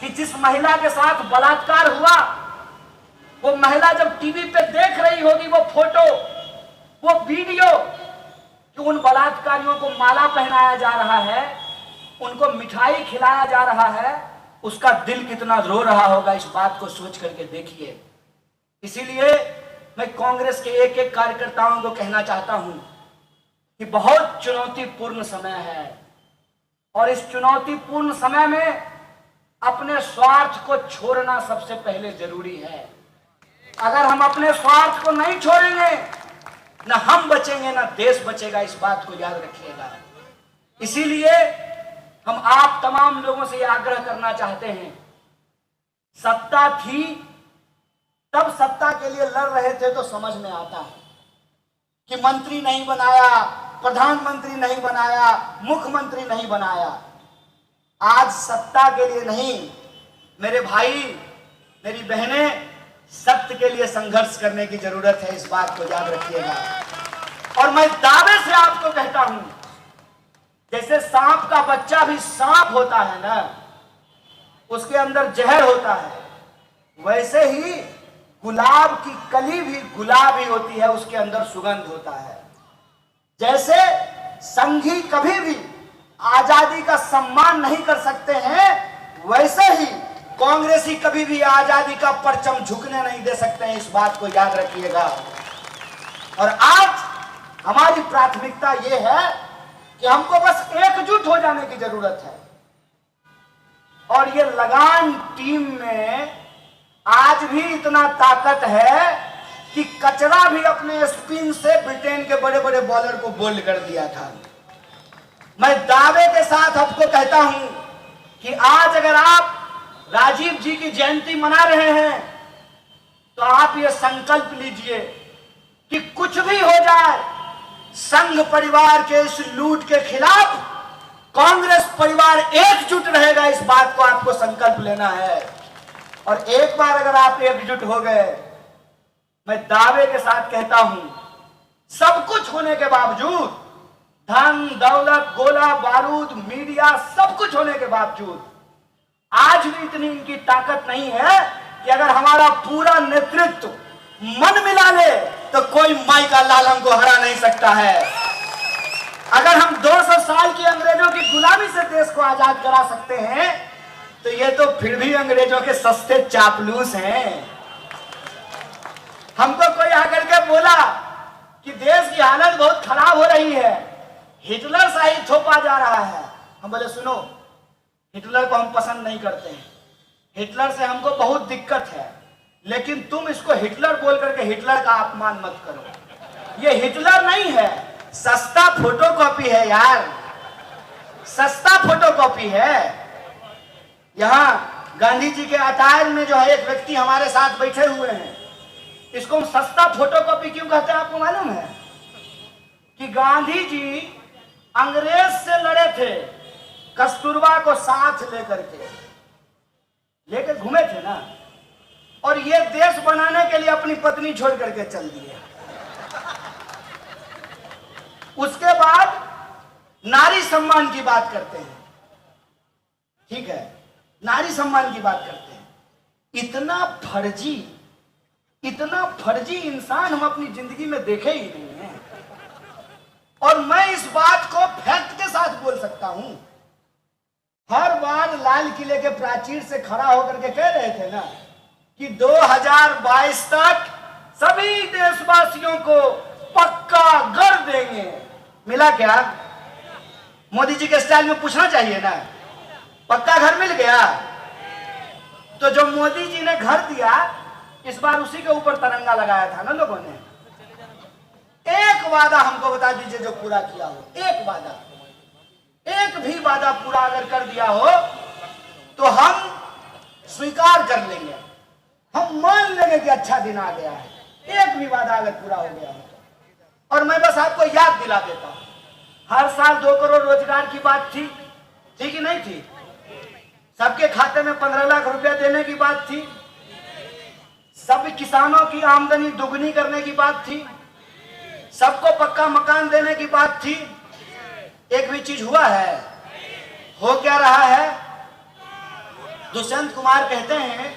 कि जिस महिला के साथ बलात्कार हुआ, वो महिला जब टीवी पे देख रही होगी वो फोटो, वो वीडियो कि उन बलात्कारियों को माला पहनाया जा रहा है, उनको मिठाई खिलाया जा रहा है, उसका दिल कितना रो रहा होगा, इस बात को सोच करके देखिए। इसीलिए मैं कांग्रेस के एक एक कार्यकर्ताओं को कहना चाहता हूं कि बहुत चुनौतीपूर्ण समय है और इस चुनौतीपूर्ण समय में अपने स्वार्थ को छोड़ना सबसे पहले जरूरी है। अगर हम अपने स्वार्थ को नहीं छोड़ेंगे, न हम बचेंगे न देश बचेगा, इस बात को याद रखिएगा। इसीलिए हम आप तमाम लोगों से यह आग्रह करना चाहते हैं, सत्ता थी तब सत्ता के लिए लड़ रहे थे तो समझ में आता है कि मंत्री नहीं बनाया, प्रधानमंत्री नहीं बनाया, मुख्यमंत्री नहीं बनाया। आज सत्ता के लिए नहीं, मेरे भाई मेरी बहनें, सत्य के लिए संघर्ष करने की जरूरत है, इस बात को याद रखिएगा। और मैं दावे से आपको कहता हूं, जैसे सांप का बच्चा भी सांप होता है ना, उसके अंदर जहर होता है, वैसे ही गुलाब की कली भी गुलाब ही होती है, उसके अंदर सुगंध होता है। जैसे संघी कभी भी आजादी का सम्मान नहीं कर सकते हैं, वैसे ही कांग्रेसी कभी भी आजादी का परचम झुकने नहीं दे सकते हैं, इस बात को याद रखिएगा। और आज हमारी प्राथमिकता यह है कि हमको बस एकजुट हो जाने की जरूरत है। और ये लगान टीम में आज भी इतना ताकत है कि कचरा भी अपने स्पिन से ब्रिटेन के बड़े बड़े बॉलर को बोल्ड कर दिया था। मैं दावे के साथ आपको कहता हूं कि आज अगर आप राजीव जी की जयंती मना रहे हैं तो आप ये संकल्प लीजिए कि कुछ भी हो जाए, संघ परिवार के इस लूट के खिलाफ कांग्रेस परिवार एकजुट रहेगा, इस बात को आपको संकल्प लेना है। और एक बार अगर आप एकजुट हो गए, मैं दावे के साथ कहता हूं, सब कुछ होने के बावजूद, धन दौलत गोला बारूद मीडिया सब कुछ होने के बावजूद आज भी इतनी इनकी ताकत नहीं है कि अगर हमारा पूरा नेतृत्व मन मिला ले तो कोई माई का लाल हमको हरा नहीं सकता है। अगर हम 200 साल की अंग्रेजों की गुलामी से देश को आजाद करा सकते हैं तो ये तो फिर भी अंग्रेजों के सस्ते चापलूस हैं। हमको कोई आकर के बोला कि देश की हालत बहुत खराब हो रही है, हिटलर शाही थोपा जा रहा है। हम बोले सुनो, हिटलर को हम पसंद नहीं करते हैं, हिटलर से हमको बहुत दिक्कत है, लेकिन तुम इसको हिटलर बोल करके हिटलर का अपमान मत करो। ये हिटलर नहीं है, सस्ता फोटोकॉपी है यार, सस्ता फोटोकॉपी है। यहां गांधी जी के अटायर में जो है एक व्यक्ति हमारे साथ बैठे हुए हैं, इसको हम सस्ता फोटोकॉपी क्यों कहते हैं आपको मालूम है? कि गांधी जी अंग्रेज से लड़े थे, कस्तूरबा को साथ लेकर घूमे थे ना, और ये देश बनाने के लिए अपनी पत्नी छोड़ करके चल दिए। उसके बाद नारी सम्मान की बात करते हैं, ठीक है, नारी सम्मान की बात करते हैं। इतना फर्जी इंसान हम अपनी जिंदगी में देखे ही नहीं है। और मैं इस बात को फैक्ट के साथ बोल सकता हूं। हर बार लाल किले के प्राचीर से खड़ा होकर के कह रहे थे ना कि 2022 तक सभी देशवासियों को पक्का घर देंगे। मिला क्या? मोदी जी के स्टाइल में पूछना चाहिए ना, पक्का घर मिल गया? तो जो मोदी जी ने घर दिया, इस बार उसी के ऊपर तिरंगा लगाया था ना लोगों ने। एक वादा हमको बता दीजिए जो पूरा किया हो, एक वादा, एक भी वादा पूरा अगर कर दिया हो तो हम स्वीकार कर लेंगे, हम मान लेंगे कि अच्छा दिन आ गया है। एक भी वादा अगर पूरा हो गया हो। और मैं बस आपको याद दिला देता हूं, हर साल 2 करोड़ रोजगार की बात थी कि नहीं थी? सबके खाते में 15 लाख रुपया देने की बात थी, सब किसानों की आमदनी दुगनी करने की बात थी, सबको पक्का मकान देने की बात थी। एक भी चीज हुआ है? हो क्या रहा है? दुष्यंत कुमार कहते हैं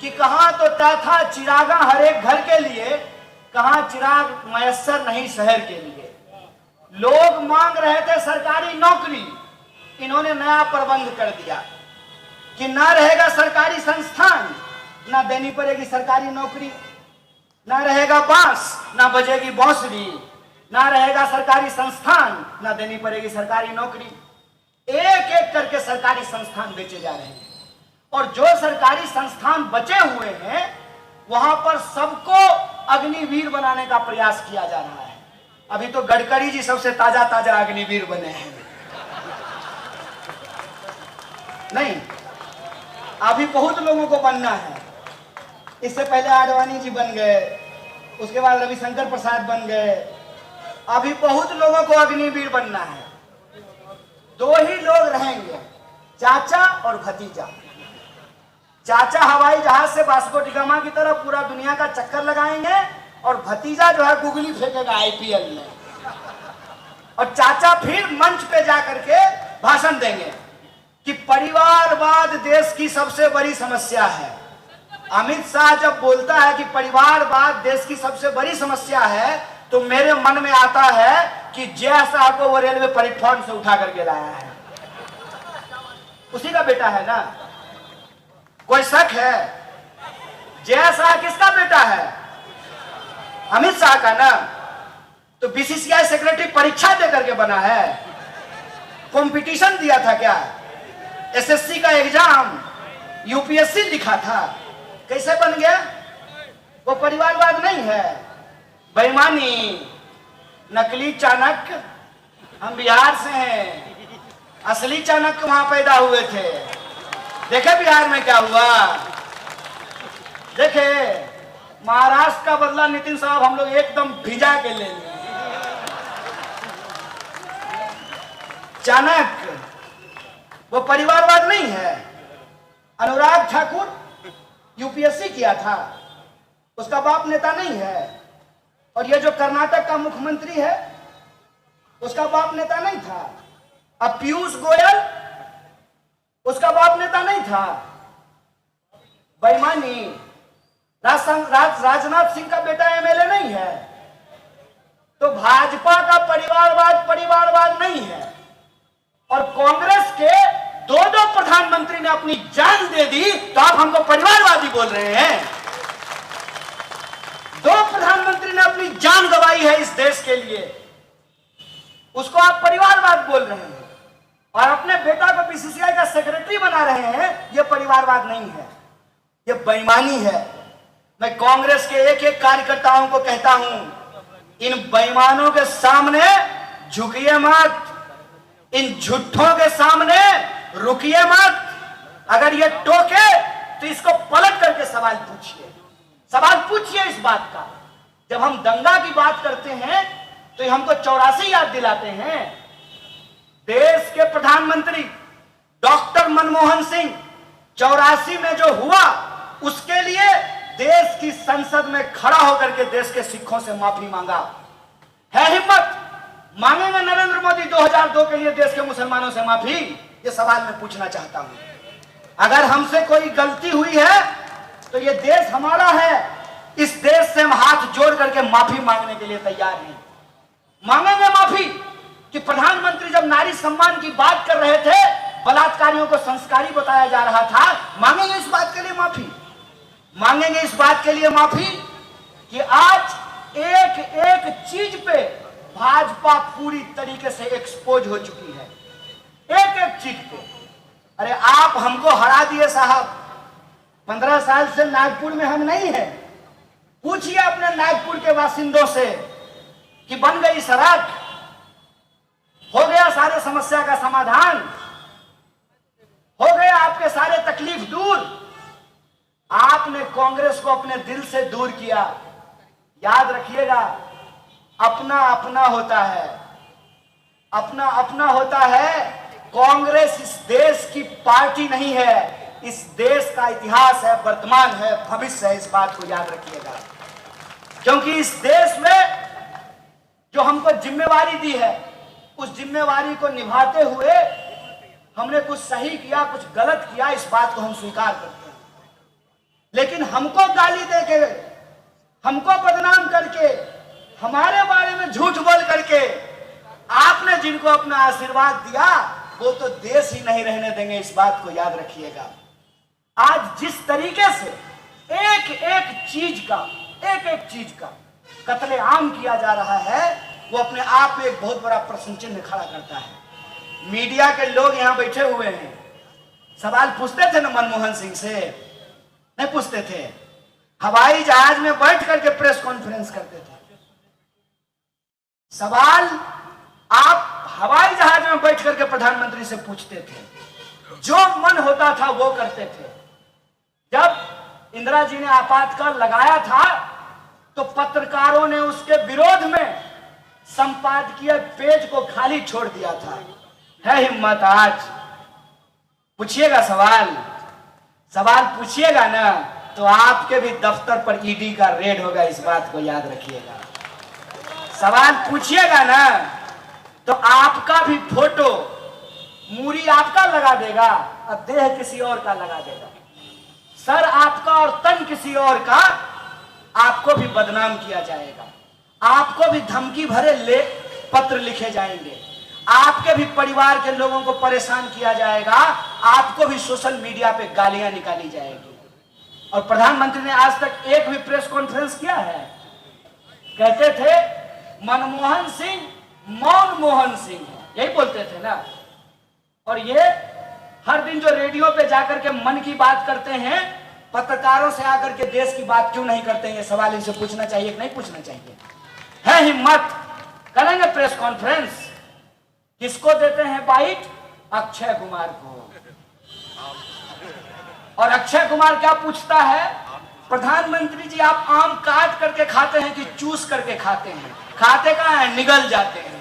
कि कहां तो था चिरागा हर एक घर के लिए, कहां चिराग मयस्सर नहीं शहर के लिए। लोग मांग रहे थे सरकारी नौकरी, इन्होंने नया प्रबंध कर दिया कि ना रहेगा सरकारी संस्थान, ना देनी पड़ेगी सरकारी नौकरी, ना रहेगा बांस ना बजेगी बांसुरी, ना रहेगा सरकारी संस्थान ना देनी पड़ेगी सरकारी नौकरी। एक एक करके सरकारी संस्थान बेचे जा रहे हैं, और जो सरकारी संस्थान बचे हुए हैं वहां पर सबको अग्निवीर बनाने का प्रयास किया जा रहा है। अभी तो गडकरी जी सबसे ताजा अग्निवीर बने हैं। नहीं, अभी बहुत लोगों को बनना है। इससे पहले आडवाणी जी बन गए, उसके बाद रविशंकर प्रसाद बन गए, अभी बहुत लोगों को अग्निवीर बनना है। 2 ही लोग रहेंगे, चाचा और भतीजा। चाचा हवाई जहाज से वास्को डी गामा की तरह पूरा दुनिया का चक्कर लगाएंगे और भतीजा जो है गुगली फेंकेगा आईपीएल में, और चाचा फिर मंच पे जा करके भाषण देंगे कि परिवारवाद देश की सबसे बड़ी समस्या है। अमित शाह जब बोलता है कि परिवारवाद देश की सबसे बड़ी समस्या है, तो मेरे मन में आता है कि जय शाह को वो रेलवे प्लेटफॉर्म से उठा करके लाया है, उसी का बेटा है ना, कोई शक है? जय शाह किसका बेटा है? अमित शाह का ना। तो बीसीसीआई सेक्रेटरी परीक्षा दे करके बना है, कंपटीशन दिया था क्या? एसएससी का एग्जाम, यूपीएससी लिखा था, कैसे बन गया? वो परिवारवाद नहीं है, बेईमानी, नकली चाणक्य। हम बिहार से हैं, असली चाणक्य वहां पैदा हुए थे। देखे बिहार में क्या हुआ? देखे महाराष्ट्र का बदला नितिन साहब हम लोग एकदम भिजा के ले लिए। चाणक्य वो परिवारवाद नहीं है। अनुराग ठाकुर यूपीएससी किया था, उसका बाप नेता नहीं है। और ये जो कर्नाटक का मुख्यमंत्री है, उसका बाप नेता नहीं था। अब पीयूष गोयल, उसका बाप नेता नहीं था। बेईमानी। राजनाथ सिंह का बेटा एमएलए नहीं है। तो भाजपा का परिवारवाद नहीं है। और कांग्रेस के दो प्रधानमंत्री ने अपनी जान दे दी, तो आप हमको परिवारवादी बोल रहे हैं? दो प्रधानमंत्री ने अपनी जान गंवाई है इस देश के लिए, उसको आप परिवारवाद बोल रहे हैं। और अपने बेटा को बीसीसीआई का सेक्रेटरी बना रहे हैं, यह परिवारवाद नहीं है, यह बेईमानी है। मैं कांग्रेस के एक एक कार्यकर्ताओं को कहता हूं, इन बेईमानों के सामने झुकिए मत, इन झूठों के सामने रुकिए मत। अगर ये टोके तो इसको पलट करके सवाल पूछिए इस बात का। जब हम दंगा की बात करते हैं तो ये हमको 84 याद दिलाते हैं। देश के प्रधानमंत्री डॉक्टर मनमोहन सिंह 84 में जो हुआ, उसके लिए देश की संसद में खड़ा होकर के देश के सिखों से माफी मांगा। है हिम्मत? मांगेंगे नरेंद्र मोदी 2002 के लिए देश के मुसलमानों से माफी? ये सवाल मैं पूछना चाहता हूं। अगर हमसे कोई गलती हुई है तो ये देश हमारा है, इस देश से हम हाथ जोड़ करके माफी मांगने के लिए तैयार हैं। मांगेंगे माफी कि प्रधानमंत्री जब नारी सम्मान की बात कर रहे थे, बलात्कारियों को संस्कारी बताया जा रहा था, मांगेंगे इस बात के लिए माफी। मांगेंगे इस बात के लिए माफी कि आज एक एक चीज पे भाजपा पूरी तरीके से एक्सपोज हो चुकी है, एक एक चीज पे। अरे आप हमको हरा दिए साहब, 15 साल से नागपुर में हम नहीं है। पूछिए अपने नागपुर के बासिंदों से कि बन गई सड़क, हो गया सारे समस्या का समाधान, हो गया आपके सारे तकलीफ दूर। आपने कांग्रेस को अपने दिल से दूर किया। याद रखिएगा, अपना अपना होता है, अपना अपना होता है। कांग्रेस इस देश की पार्टी नहीं है, इस देश का इतिहास है, वर्तमान है, भविष्य है। इस बात को याद रखिएगा, क्योंकि इस देश में जो हमको जिम्मेवारी दी है, उस जिम्मेवारी को निभाते हुए हमने कुछ सही किया, कुछ गलत किया, इस बात को हम स्वीकार करते हैं। लेकिन हमको गाली देके, हमको बदनाम करके, हमारे बारे में झूठ बोल करके आपने जिनको अपना आशीर्वाद दिया, वो तो देश ही नहीं रहने देंगे। इस बात को याद रखिएगा। आज जिस तरीके से एक एक चीज का कत्लेआम किया जा रहा है, वो अपने आप में एक बहुत बड़ा प्रश्न चिन्ह खड़ा करता है। मीडिया के लोग यहां बैठे हुए हैं, सवाल पूछते थे ना मनमोहन सिंह से? नहीं पूछते थे। हवाई जहाज में बैठ करके प्रेस कॉन्फ्रेंस करते थे। सवाल आप हवाई जहाज में बैठ करके प्रधानमंत्री से पूछते थे, जो मन होता था वो करते थे। जब इंदिरा जी ने आपातकाल लगाया था, तो पत्रकारों ने उसके विरोध में संपादकीय पेज को खाली छोड़ दिया था। है हिम्मत आज? पूछिएगा सवाल। सवाल पूछिएगा ना तो आपके भी दफ्तर पर ईडी का रेड होगा, इस बात को याद रखिएगा। सवाल पूछिएगा ना तो आपका भी फोटो मूरी आपका लगा देगा और देह किसी और का लगा देगा, सर आपका और तन किसी और का, आपको भी बदनाम किया जाएगा, आपको भी धमकी भरे ले पत्र लिखे जाएंगे, आपके भी परिवार के लोगों को परेशान किया जाएगा, आपको भी सोशल मीडिया पे गालियां निकाली जाएगी। और प्रधानमंत्री ने आज तक एक भी प्रेस कॉन्फ्रेंस किया है? कहते थे मनमोहन सिंह मौन मोहन सिंह, यही बोलते थे ना। और ये हर दिन जो रेडियो पे जाकर के मन की बात करते हैं, पत्रकारों से आकर के देश की बात क्यों नहीं करते हैं? ये सवाल इनसे पूछना चाहिए कि नहीं पूछना चाहिए? है हिम्मत, करेंगे प्रेस कॉन्फ्रेंस। किसको देते हैं बाइट? अक्षय कुमार को। और अक्षय कुमार क्या पूछता है? प्रधानमंत्री जी आप आम काट करके खाते हैं कि चूस करके खाते हैं? खाते कहां है, निगल जाते हैं,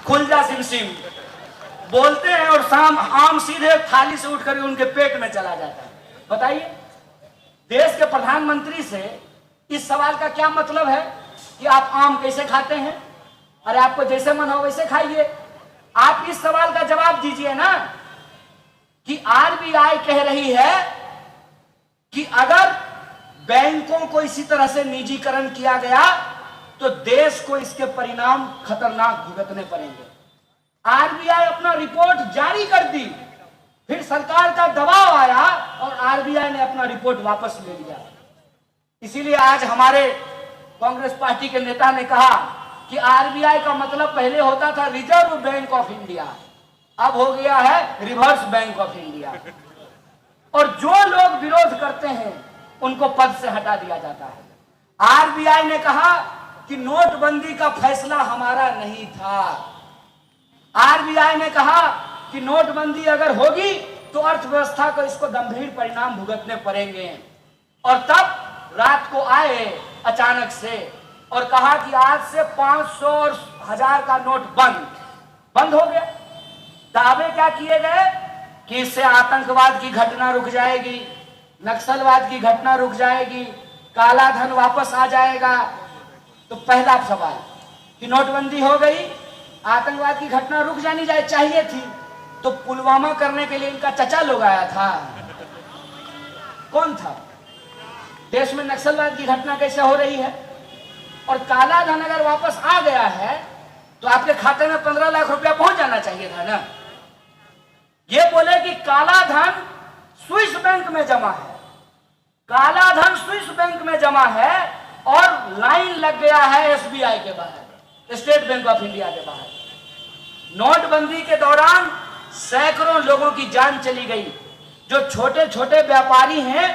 खुल जा सिम सिम बोलते हैं और शाम आम सीधे थाली से उठ करके उनके पेट में चला जाता है। बताइए, देश के प्रधानमंत्री से इस सवाल का क्या मतलब है कि आप आम कैसे खाते हैं? अरे आपको जैसे मन हो वैसे खाइए। आप इस सवाल का जवाब दीजिए ना कि आरबीआई कह रही है कि अगर बैंकों को इसी तरह से निजीकरण किया गया तो देश को इसके परिणाम खतरनाक भुगतने पड़ेंगे। आरबीआई अपना रिपोर्ट जारी कर दी, फिर सरकार का दबाव आया और आरबीआई ने अपना रिपोर्ट वापस ले लिया। इसीलिए आज हमारे कांग्रेस पार्टी के नेता ने कहा कि आरबीआई का मतलब पहले होता था रिजर्व बैंक ऑफ इंडिया, अब हो गया है रिवर्स बैंक ऑफ इंडिया। और जो लोग विरोध करते हैं उनको पद से हटा दिया जाता है। आरबीआई ने कहा कि नोटबंदी का फैसला हमारा नहीं था। आरबीआई ने कहा कि नोटबंदी अगर होगी तो अर्थव्यवस्था को इसको गंभीर परिणाम भुगतने पड़ेंगे। और तब रात को आए अचानक से और कहा कि आज से 500 और 1000 का नोट बंद हो गया। दावे क्या किए गए कि इससे आतंकवाद की घटना रुक जाएगी, नक्सलवाद की घटना रुक जाएगी, काला धन वापस आ जाएगा। तो पहला सवाल कि नोटबंदी हो गई, आतंकवाद की घटना रुक जानी चाहिए थी, तो पुलवामा करने के लिए इनका चचा लोग आया था, कौन था? देश में नक्सलवाद की घटना कैसे हो रही है? और काला धन अगर वापस आ गया है तो आपके खाते में 15 लाख रुपया पहुंच जाना चाहिए था ना। ये बोले कि काला धन स्विस बैंक में जमा है, काला धन स्विस बैंक में जमा है और लाइन लग गया है एसबीआई के बाहर, स्टेट बैंक ऑफ इंडिया के बाहर। नोटबंदी के दौरान सैकड़ों लोगों की जान चली गई। जो छोटे छोटे व्यापारी हैं,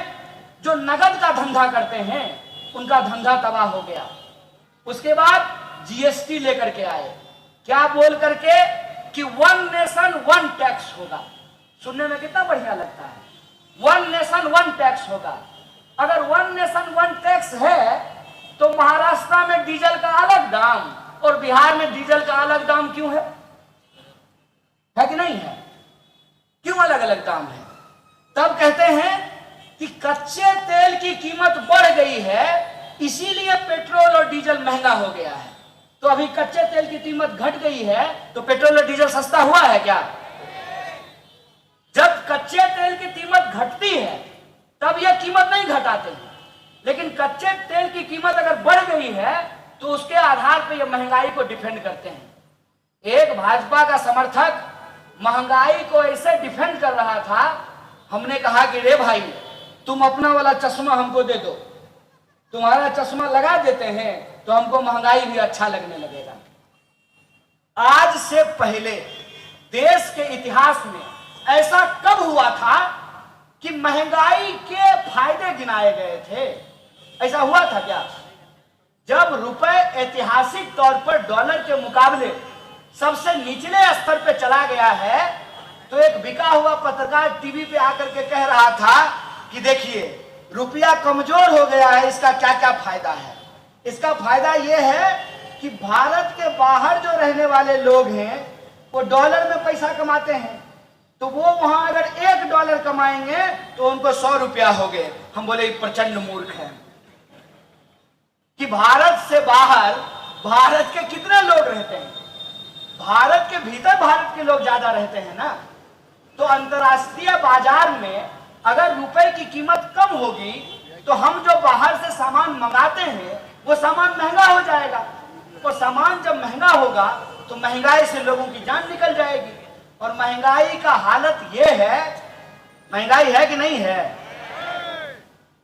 जो नगद का धंधा करते हैं, उनका धंधा तबाह हो गया। उसके बाद जीएसटी लेकर के आए, क्या बोल करके कि 1 नेशन 1 टैक्स होगा। सुनने में कितना बढ़िया लगता है, 1 नेशन 1 टैक्स होगा। अगर 1 नेशन 1 टैक्स है तो महाराष्ट्र में डीजल का अलग दाम और बिहार में डीजल का अलग दाम क्यों है कि नहीं है? क्यों अलग अलग दाम है? तब कहते हैं कि कच्चे तेल की कीमत बढ़ गई है, इसीलिए पेट्रोल और डीजल महंगा हो गया है। तो अभी कच्चे तेल की कीमत घट गई है तो पेट्रोल और डीजल सस्ता हुआ है क्या? जब कच्चे तेल की कीमत घटती है तब यह कीमत नहीं घटाते हैं, लेकिन कच्चे तेल की कीमत अगर बढ़ गई है तो उसके आधार पर यह महंगाई को डिफेंड करते हैं। एक भाजपा का समर्थक महंगाई को ऐसे डिफेंड कर रहा था, हमने कहा कि रे भाई तुम अपना वाला चश्मा हमको दे दो, तुम्हारा चश्मा लगा देते हैं तो हमको महंगाई भी अच्छा लगने लगेगा। आज से पहले देश के इतिहास में ऐसा कब हुआ था कि महंगाई के फायदे गिनाए गए थे? ऐसा हुआ था क्या? जब रुपए ऐतिहासिक तौर पर डॉलर के मुकाबले सबसे निचले स्तर पे चला गया है तो एक बिका हुआ पत्रकार टीवी पे आकर के कह रहा था कि देखिए रुपया कमजोर हो गया है, इसका क्या क्या फायदा है। इसका फायदा यह है कि भारत के बाहर जो रहने वाले लोग हैं वो डॉलर में पैसा कमाते हैं, तो वो वहां अगर $1 कमाएंगे तो उनको 100 रुपया हो गए। हम बोले प्रचंड मूर्ख है कि भारत से बाहर भारत के कितने लोग रहते हैं, भारत के भीतर भारत के लोग ज्यादा रहते हैं ना। तो अंतर्राष्ट्रीय बाजार में अगर रुपए की कीमत कम होगी तो हम जो बाहर से सामान मंगाते हैं वो सामान महंगा हो जाएगा, और सामान जब महंगा होगा तो महंगाई से लोगों की जान निकल जाएगी। और महंगाई का हालत ये है, महंगाई है कि नहीं है?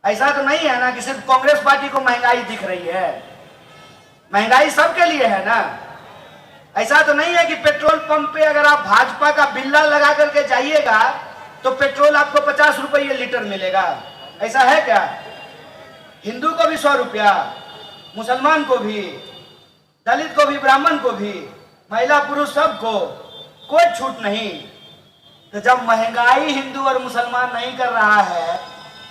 ऐसा तो नहीं है ना कि सिर्फ कांग्रेस पार्टी को महंगाई दिख रही है, महंगाई सबके लिए है ना। ऐसा तो नहीं है कि पेट्रोल पंप पे अगर आप भाजपा का बिल्ला लगा करके जाइएगा तो पेट्रोल आपको 50 रुपये लीटर मिलेगा, ऐसा है क्या? हिंदू को भी 100 रुपया, मुसलमान को भी, दलित को भी, ब्राह्मण को भी, महिला पुरुष सबको, कोई छूट नहीं। तो जब महंगाई हिंदू और मुसलमान नहीं कर रहा है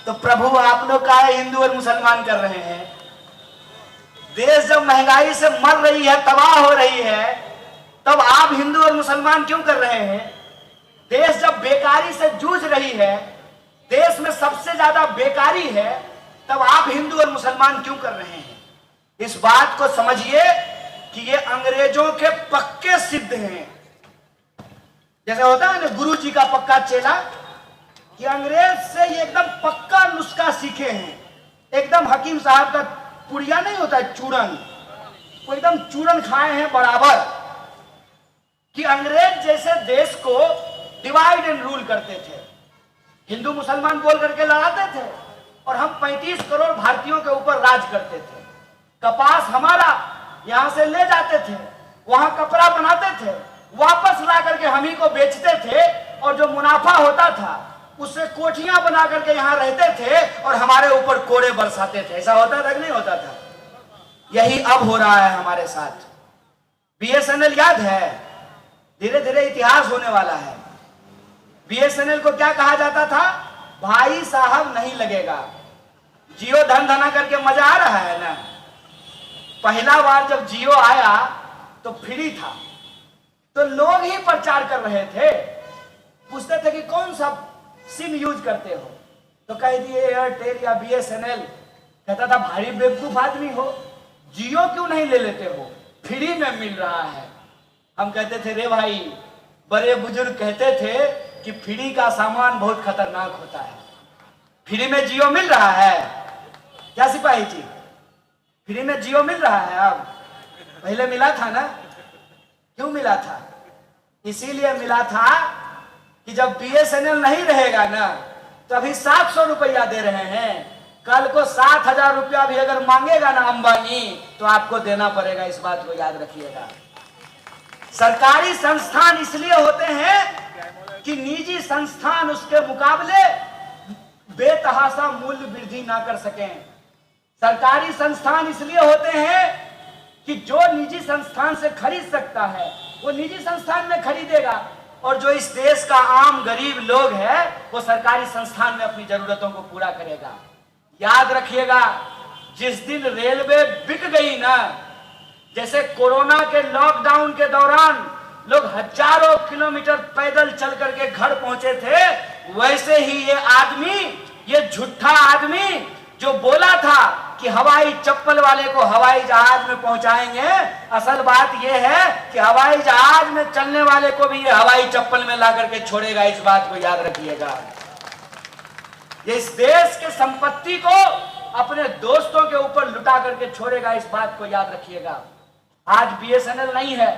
तो प्रभु आप लोग का हिंदू और मुसलमान कर रहे हैं। देश जब महंगाई से मर रही है, तबाह हो रही है, तब आप हिंदू और मुसलमान क्यों कर रहे हैं? देश जब बेकारी से जूझ रही है, देश में सबसे ज्यादा बेकारी है, तब आप हिंदू और मुसलमान क्यों कर रहे हैं? इस बात को समझिए कि ये अंग्रेजों के पक्के सिद्ध हैं। जैसे होता है ना गुरु जी का पक्का चेला, कि अंग्रेज से ये एकदम पक्का नुस्खा सीखे हैं। एकदम हकीम साहब का पुड़िया नहीं होता है, चूरन, वो एकदम चूरन खाए हैं बराबर। कि अंग्रेज जैसे देश को डिवाइड एंड रूल करते थे, हिंदू मुसलमान बोल करके लड़ाते थे, और हम 35 करोड़ भारतीयों के ऊपर राज करते थे। कपास हमारा, यहां से ले जाते थे, वहां कपड़ा बनाते थे, वापस ला करके हम ही को बेचते थे, और जो मुनाफा होता था उससे कोठियां बना करके यहां रहते थे और हमारे ऊपर कोड़े बरसाते थे। ऐसा होता था कि नहीं होता था? यही अब हो रहा है हमारे साथ। बीएसएनएल याद है? धीरे धीरे इतिहास होने वाला है। बीएसएनएल को क्या कहा जाता था? भाई साहब नहीं लगेगा। जियो धन धना करके मजा आ रहा है ना। पहला बार जब जियो आया तो फ्री था, तो लोग ही प्रचार कर रहे थे, पूछते थे कि कौन सा सिम यूज करते हो, तो कह दिए एयरटेल या बीएसएनएल। कहता था भारी बेवकूफ आदमी हो, जियो क्यों नहीं ले लेते हो, फ्री में मिल रहा है। हम कहते थे रे भाई, बड़े बुजुर्ग कहते थे कि फ्री का सामान बहुत खतरनाक होता है। फ्री में जियो मिल रहा है क्या सिपाही जी? फ्री में जियो मिल रहा है अब, पहले मिला था ना? क्यों मिला था? इसीलिए मिला था कि जब बीएसएनएल नहीं रहेगा ना, तो अभी 700 रुपया दे रहे हैं, कल को 7,000 रुपया भी अगर मांगेगा ना अंबानी, तो आपको देना पड़ेगा। इस बात को याद रखिएगा। सरकारी संस्थान इसलिए होते हैं कि निजी संस्थान उसके मुकाबले बेतहाशा मूल्य वृद्धि ना कर सकें। सरकारी संस्थान इसलिए होते हैं कि जो निजी संस्थान से खरीद सकता है वो निजी संस्थान में खरीदेगा, और जो इस देश का आम गरीब लोग है वो सरकारी संस्थान में अपनी जरूरतों को पूरा करेगा। याद रखिएगा, जिस दिन रेलवे बिक गई ना, जैसे कोरोना के लॉकडाउन के दौरान लोग हजारों किलोमीटर पैदल चल करके घर पहुंचे थे, वैसे ही ये आदमी, ये झूठा आदमी जो बोला था कि हवाई चप्पल वाले को हवाई जहाज में पहुंचाएंगे, असल बात यह है कि हवाई जहाज में चलने वाले को भी ये हवाई चप्पल में ला करके छोड़ेगा। इस बात को याद रखिएगा। ये इस देश के संपत्ति को अपने दोस्तों के ऊपर लुटा करके छोड़ेगा। इस बात को याद रखिएगा। आज बीएसएनएल नहीं है,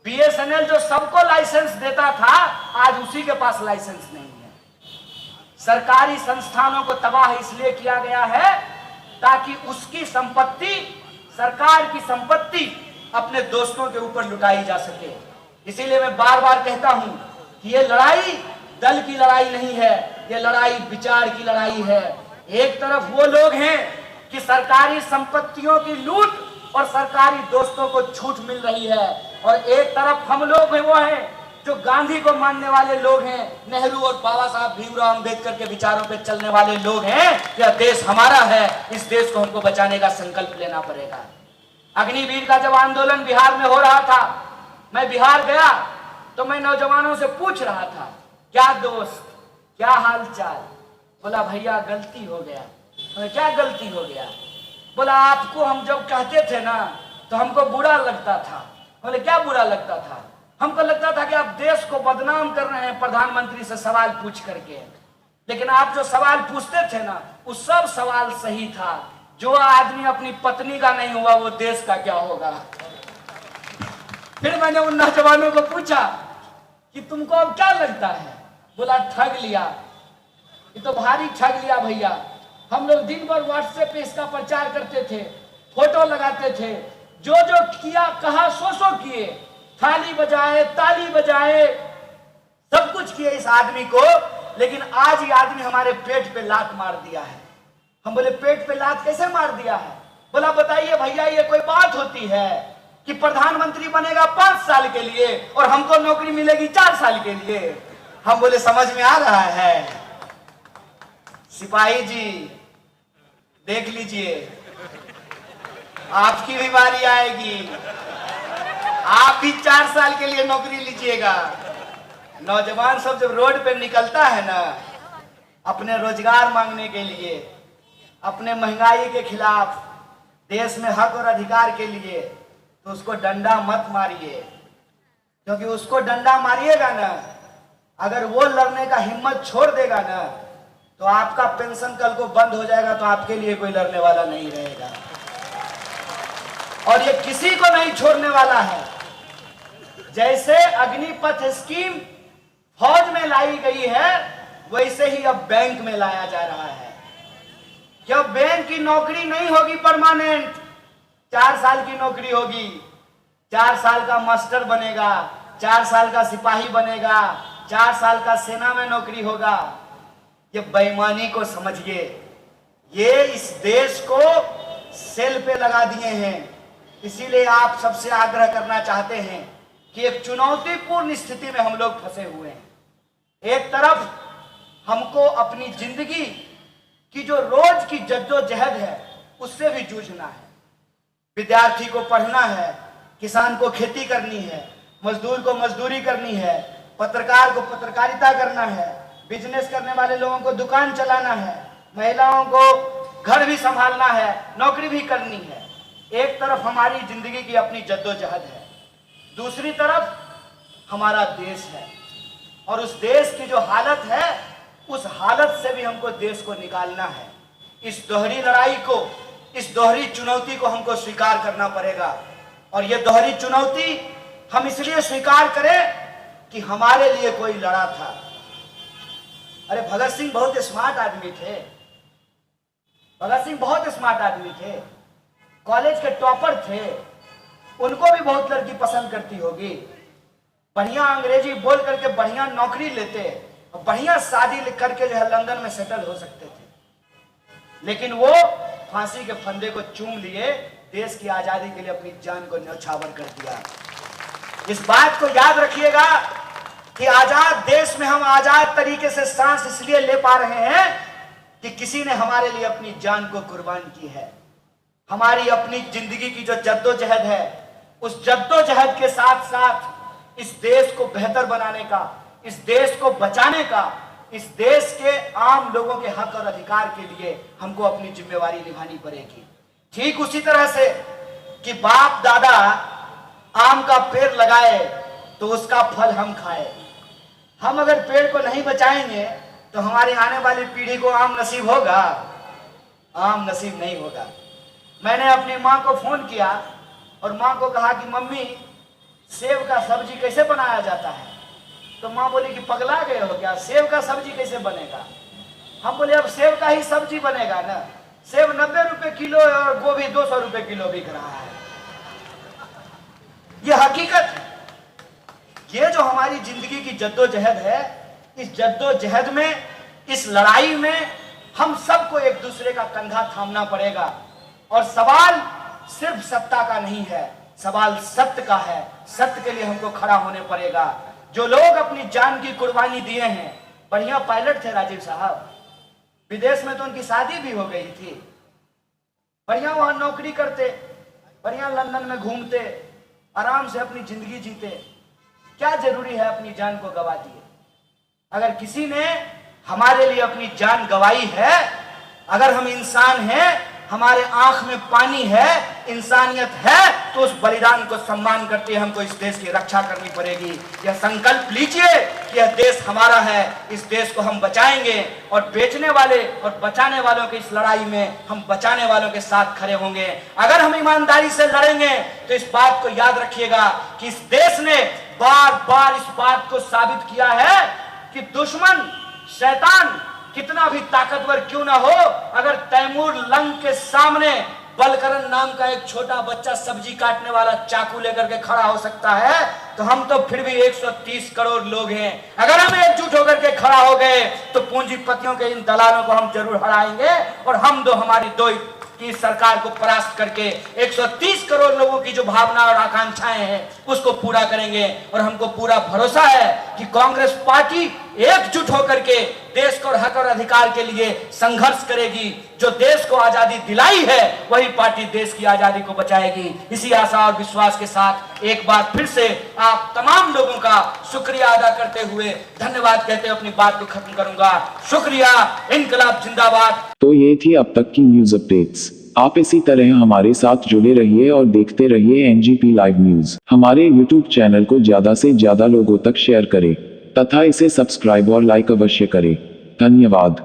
बीएसएनएल जो सबको लाइसेंस देता था, आज उसी के पास लाइसेंस नहीं है। सरकारी संस्थानों को तबाह इसलिए किया गया है ताकि उसकी संपत्ति, सरकार की संपत्ति अपने दोस्तों के ऊपर लुटाई जा सके। इसीलिए मैं बार बार कहता हूं कि ये लड़ाई दल की लड़ाई नहीं है, ये लड़ाई विचार की लड़ाई है। एक तरफ वो लोग हैं कि सरकारी संपत्तियों की लूट और सरकारी दोस्तों को छूट मिल रही है, और एक तरफ हम लोग हैं, वो हैं जो गांधी को मानने वाले लोग हैं, नेहरू और बाबा साहब भीमराव अंबेडकर के विचारों पे चलने वाले लोग हैं। यह देश हमारा है, इस देश को हमको बचाने का संकल्प लेना पड़ेगा। अग्निवीर का जब आंदोलन बिहार में हो रहा था, मैं बिहार गया तो मैं नौजवानों से पूछ रहा था क्या दोस्त, क्या हाल चाल? बोला भैया गलती हो गया। बोला क्या गलती हो गया? बोला आपको हम जब कहते थे ना तो हमको बुरा लगता था। बोले क्या बुरा लगता था? हमको लगता था कि आप देश को बदनाम कर रहे हैं प्रधानमंत्री से सवाल पूछ करके, लेकिन आप जो सवाल पूछते थे ना वो सब सवाल सही था। जो आदमी अपनी पत्नी का नहीं हुआ वो देश का क्या होगा? फिर मैंने उन नौजवानों को पूछा कि तुमको अब क्या लगता है? बोला ठग लिया, ये तो भारी ठग लिया भैया। हम लोग दिन भर व्हाट्सएप पे इसका प्रचार करते थे, फोटो लगाते थे, जो जो किया कहा सो किए, थाली बजाए ताली बजाए, सब कुछ किए इस आदमी को, लेकिन आज ये आदमी हमारे पेट पे लात मार दिया है। हम बोले पेट पे लात कैसे मार दिया है? बोला बताइए भैया ये कोई बात होती है कि प्रधानमंत्री बनेगा 5 साल के लिए और हमको नौकरी मिलेगी 4 साल के लिए? हम बोले समझ में आ रहा है सिपाही जी, देख लीजिए आपकी भी बारी आएगी, आप भी 4 साल के लिए नौकरी लीजिएगा। नौजवान सब जब रोड पे निकलता है ना अपने रोजगार मांगने के लिए, अपने महंगाई के खिलाफ, देश में हक और अधिकार के लिए, तो उसको डंडा मत मारिए, क्योंकि उसको डंडा मारिएगा ना, अगर वो लड़ने का हिम्मत छोड़ देगा ना तो आपका पेंशन कल को बंद हो जाएगा, तो आपके लिए कोई लड़ने वाला नहीं रहेगा। और ये किसी को नहीं छोड़ने वाला है। जैसे अग्निपथ स्कीम फौज में लाई गई है वैसे ही अब बैंक में लाया जा रहा है। जब बैंक की नौकरी नहीं होगी परमानेंट, 4 साल की नौकरी होगी, 4 साल का मास्टर बनेगा, 4 साल का सिपाही बनेगा, 4 साल का सेना में नौकरी होगा। ये बेईमानी को समझिए, ये इस देश को सेल पे लगा दिए हैं। इसीलिए आप सबसे आग्रह करना चाहते हैं कि एक चुनौतीपूर्ण स्थिति में हम लोग फंसे हुए हैं। एक तरफ हमको अपनी जिंदगी की जो रोज की जद्दोजहद है उससे भी जूझना है। विद्यार्थी को पढ़ना है, किसान को खेती करनी है, मजदूर को मजदूरी करनी है, पत्रकार को पत्रकारिता करना है, बिजनेस करने वाले लोगों को दुकान चलाना है, महिलाओं को घर भी संभालना है, नौकरी भी करनी है। एक तरफ हमारी जिंदगी की अपनी जद्दोजहद है, दूसरी तरफ हमारा देश है, और उस देश की जो हालत है उस हालत से भी हमको देश को निकालना है। इस दोहरी लड़ाई को, इस दोहरी चुनौती को हमको स्वीकार करना पड़ेगा। और ये दोहरी चुनौती हम इसलिए स्वीकार करें कि हमारे लिए कोई लड़ा था। अरे भगत सिंह बहुत स्मार्ट आदमी थे, भगत सिंह बहुत स्मार्ट आदमी थे, कॉलेज के टॉपर थे, उनको भी बहुत लड़की पसंद करती होगी, बढ़िया अंग्रेजी बोल करके बढ़िया नौकरी लेते और बढ़िया शादी करके जो है लंदन में सेटल हो सकते थे, लेकिन वो फांसी के फंदे को चूम लिए, देश की आजादी के लिए अपनी जान को न्यौछावर कर दिया। इस बात को याद रखिएगा कि आजाद देश में हम आजाद तरीके से सांस इसलिए ले पा रहे हैं कि किसी ने हमारे लिए अपनी जान को कुर्बान की है। हमारी अपनी जिंदगी की जो जद्दोजहद है, उस जद्दोजहद के साथ साथ इस देश को बेहतर बनाने का, इस देश को बचाने का, इस देश के आम लोगों के हक और अधिकार के लिए हमको अपनी जिम्मेवारी निभानी पड़ेगी। ठीक उसी तरह से कि बाप दादा आम का पेड़ लगाए तो उसका फल हम खाए। हम अगर पेड़ को नहीं बचाएंगे तो हमारी आने वाली पीढ़ी को आम नसीब होगा? आम नसीब नहीं होगा। मैंने अपनी माँ को फोन किया और माँ को कहा कि मम्मी सेब का सब्जी कैसे बनाया जाता है? तो माँ बोली कि पगला गए हो क्या, सेब का सब्जी कैसे बनेगा? हम बोले अब सेब का ही सब्जी बनेगा ना, सेब 90 रुपए किलो है और गोभी 200 रुपए किलो बिक रहा है। ये हकीकत है। ये जो हमारी जिंदगी की जद्दोजहद है, इस जद्दोजहद में, इस लड़ाई में हम सबको एक दूसरे का कंधा थामना पड़ेगा। और सवाल सिर्फ सत्ता का नहीं है, सवाल सत्य का है। सत्य के लिए हमको खड़ा होने पड़ेगा। जो लोग अपनी जान की कुर्बानी दिए हैं, बढ़िया पायलट थे राजीव साहब, विदेश में तो उनकी शादी भी हो गई थी, बढ़िया वहां नौकरी करते, बढ़िया लंदन में घूमते, आराम से अपनी जिंदगी जीते। क्या जरूरी है अपनी जान को गवा दिए? अगर किसी ने हमारे लिए अपनी जान गंवाई है, अगर हम इंसान हैं, हमारे आंख में पानी है, इंसानियत है, तो उस बलिदान को सम्मान करते हुए हमको इस देश की रक्षा करनी पड़ेगी। यह संकल्प लीजिए कि यह देश हमारा है, इस देश को हम बचाएंगे और बेचने वाले और बचाने वालों की इस लड़ाई में हम बचाने वालों के साथ खड़े होंगे। अगर हम ईमानदारी से लड़ेंगे तो इस बात को याद रखिएगा कि इस देश ने बार बार इस बात को साबित किया है कि दुश्मन शैतान कितना भी ताकतवर क्यों ना हो, अगर तैमूर लंग के सामने बलकरन नाम का एक छोटा बच्चा सब्जी काटने वाला चाकू लेकर के खड़ा हो सकता है, तो हम तो फिर भी 130 करोड़ लोग हैं। अगर हम एकजुट होकर के खड़ा हो गए तो पूंजीपतियों के इन दलालों को हम जरूर हराएंगे और हम दो हमारी दो की सरकार को परास्त करके 130 करोड़ लोगों की जो भावना और आकांक्षाएं हैं उसको पूरा करेंगे। और हमको पूरा भरोसा है कि कांग्रेस पार्टी एकजुट होकर के देश को हक और अधिकार के लिए संघर्ष करेगी। जो देश को आजादी दिलाई है वही पार्टी देश की आजादी को बचाएगी। इसी आशा और विश्वास के साथ एक बार फिर से आप तमाम लोगों का शुक्रिया अदा करते हुए धन्यवाद कहते हुए अपनी बात को खत्म करूंगा। शुक्रिया। इनकलाब जिंदाबाद। तो ये थी अब तक की न्यूज अपडेट्स। आप इसी तरह हमारे साथ जुड़े रहिए और देखते रहिए एनजीपी लाइव न्यूज। हमारे यूट्यूब चैनल को ज्यादा से ज्यादा लोगों तक शेयर करें तथा इसे सब्सक्राइब और लाइक अवश्य करें। धन्यवाद।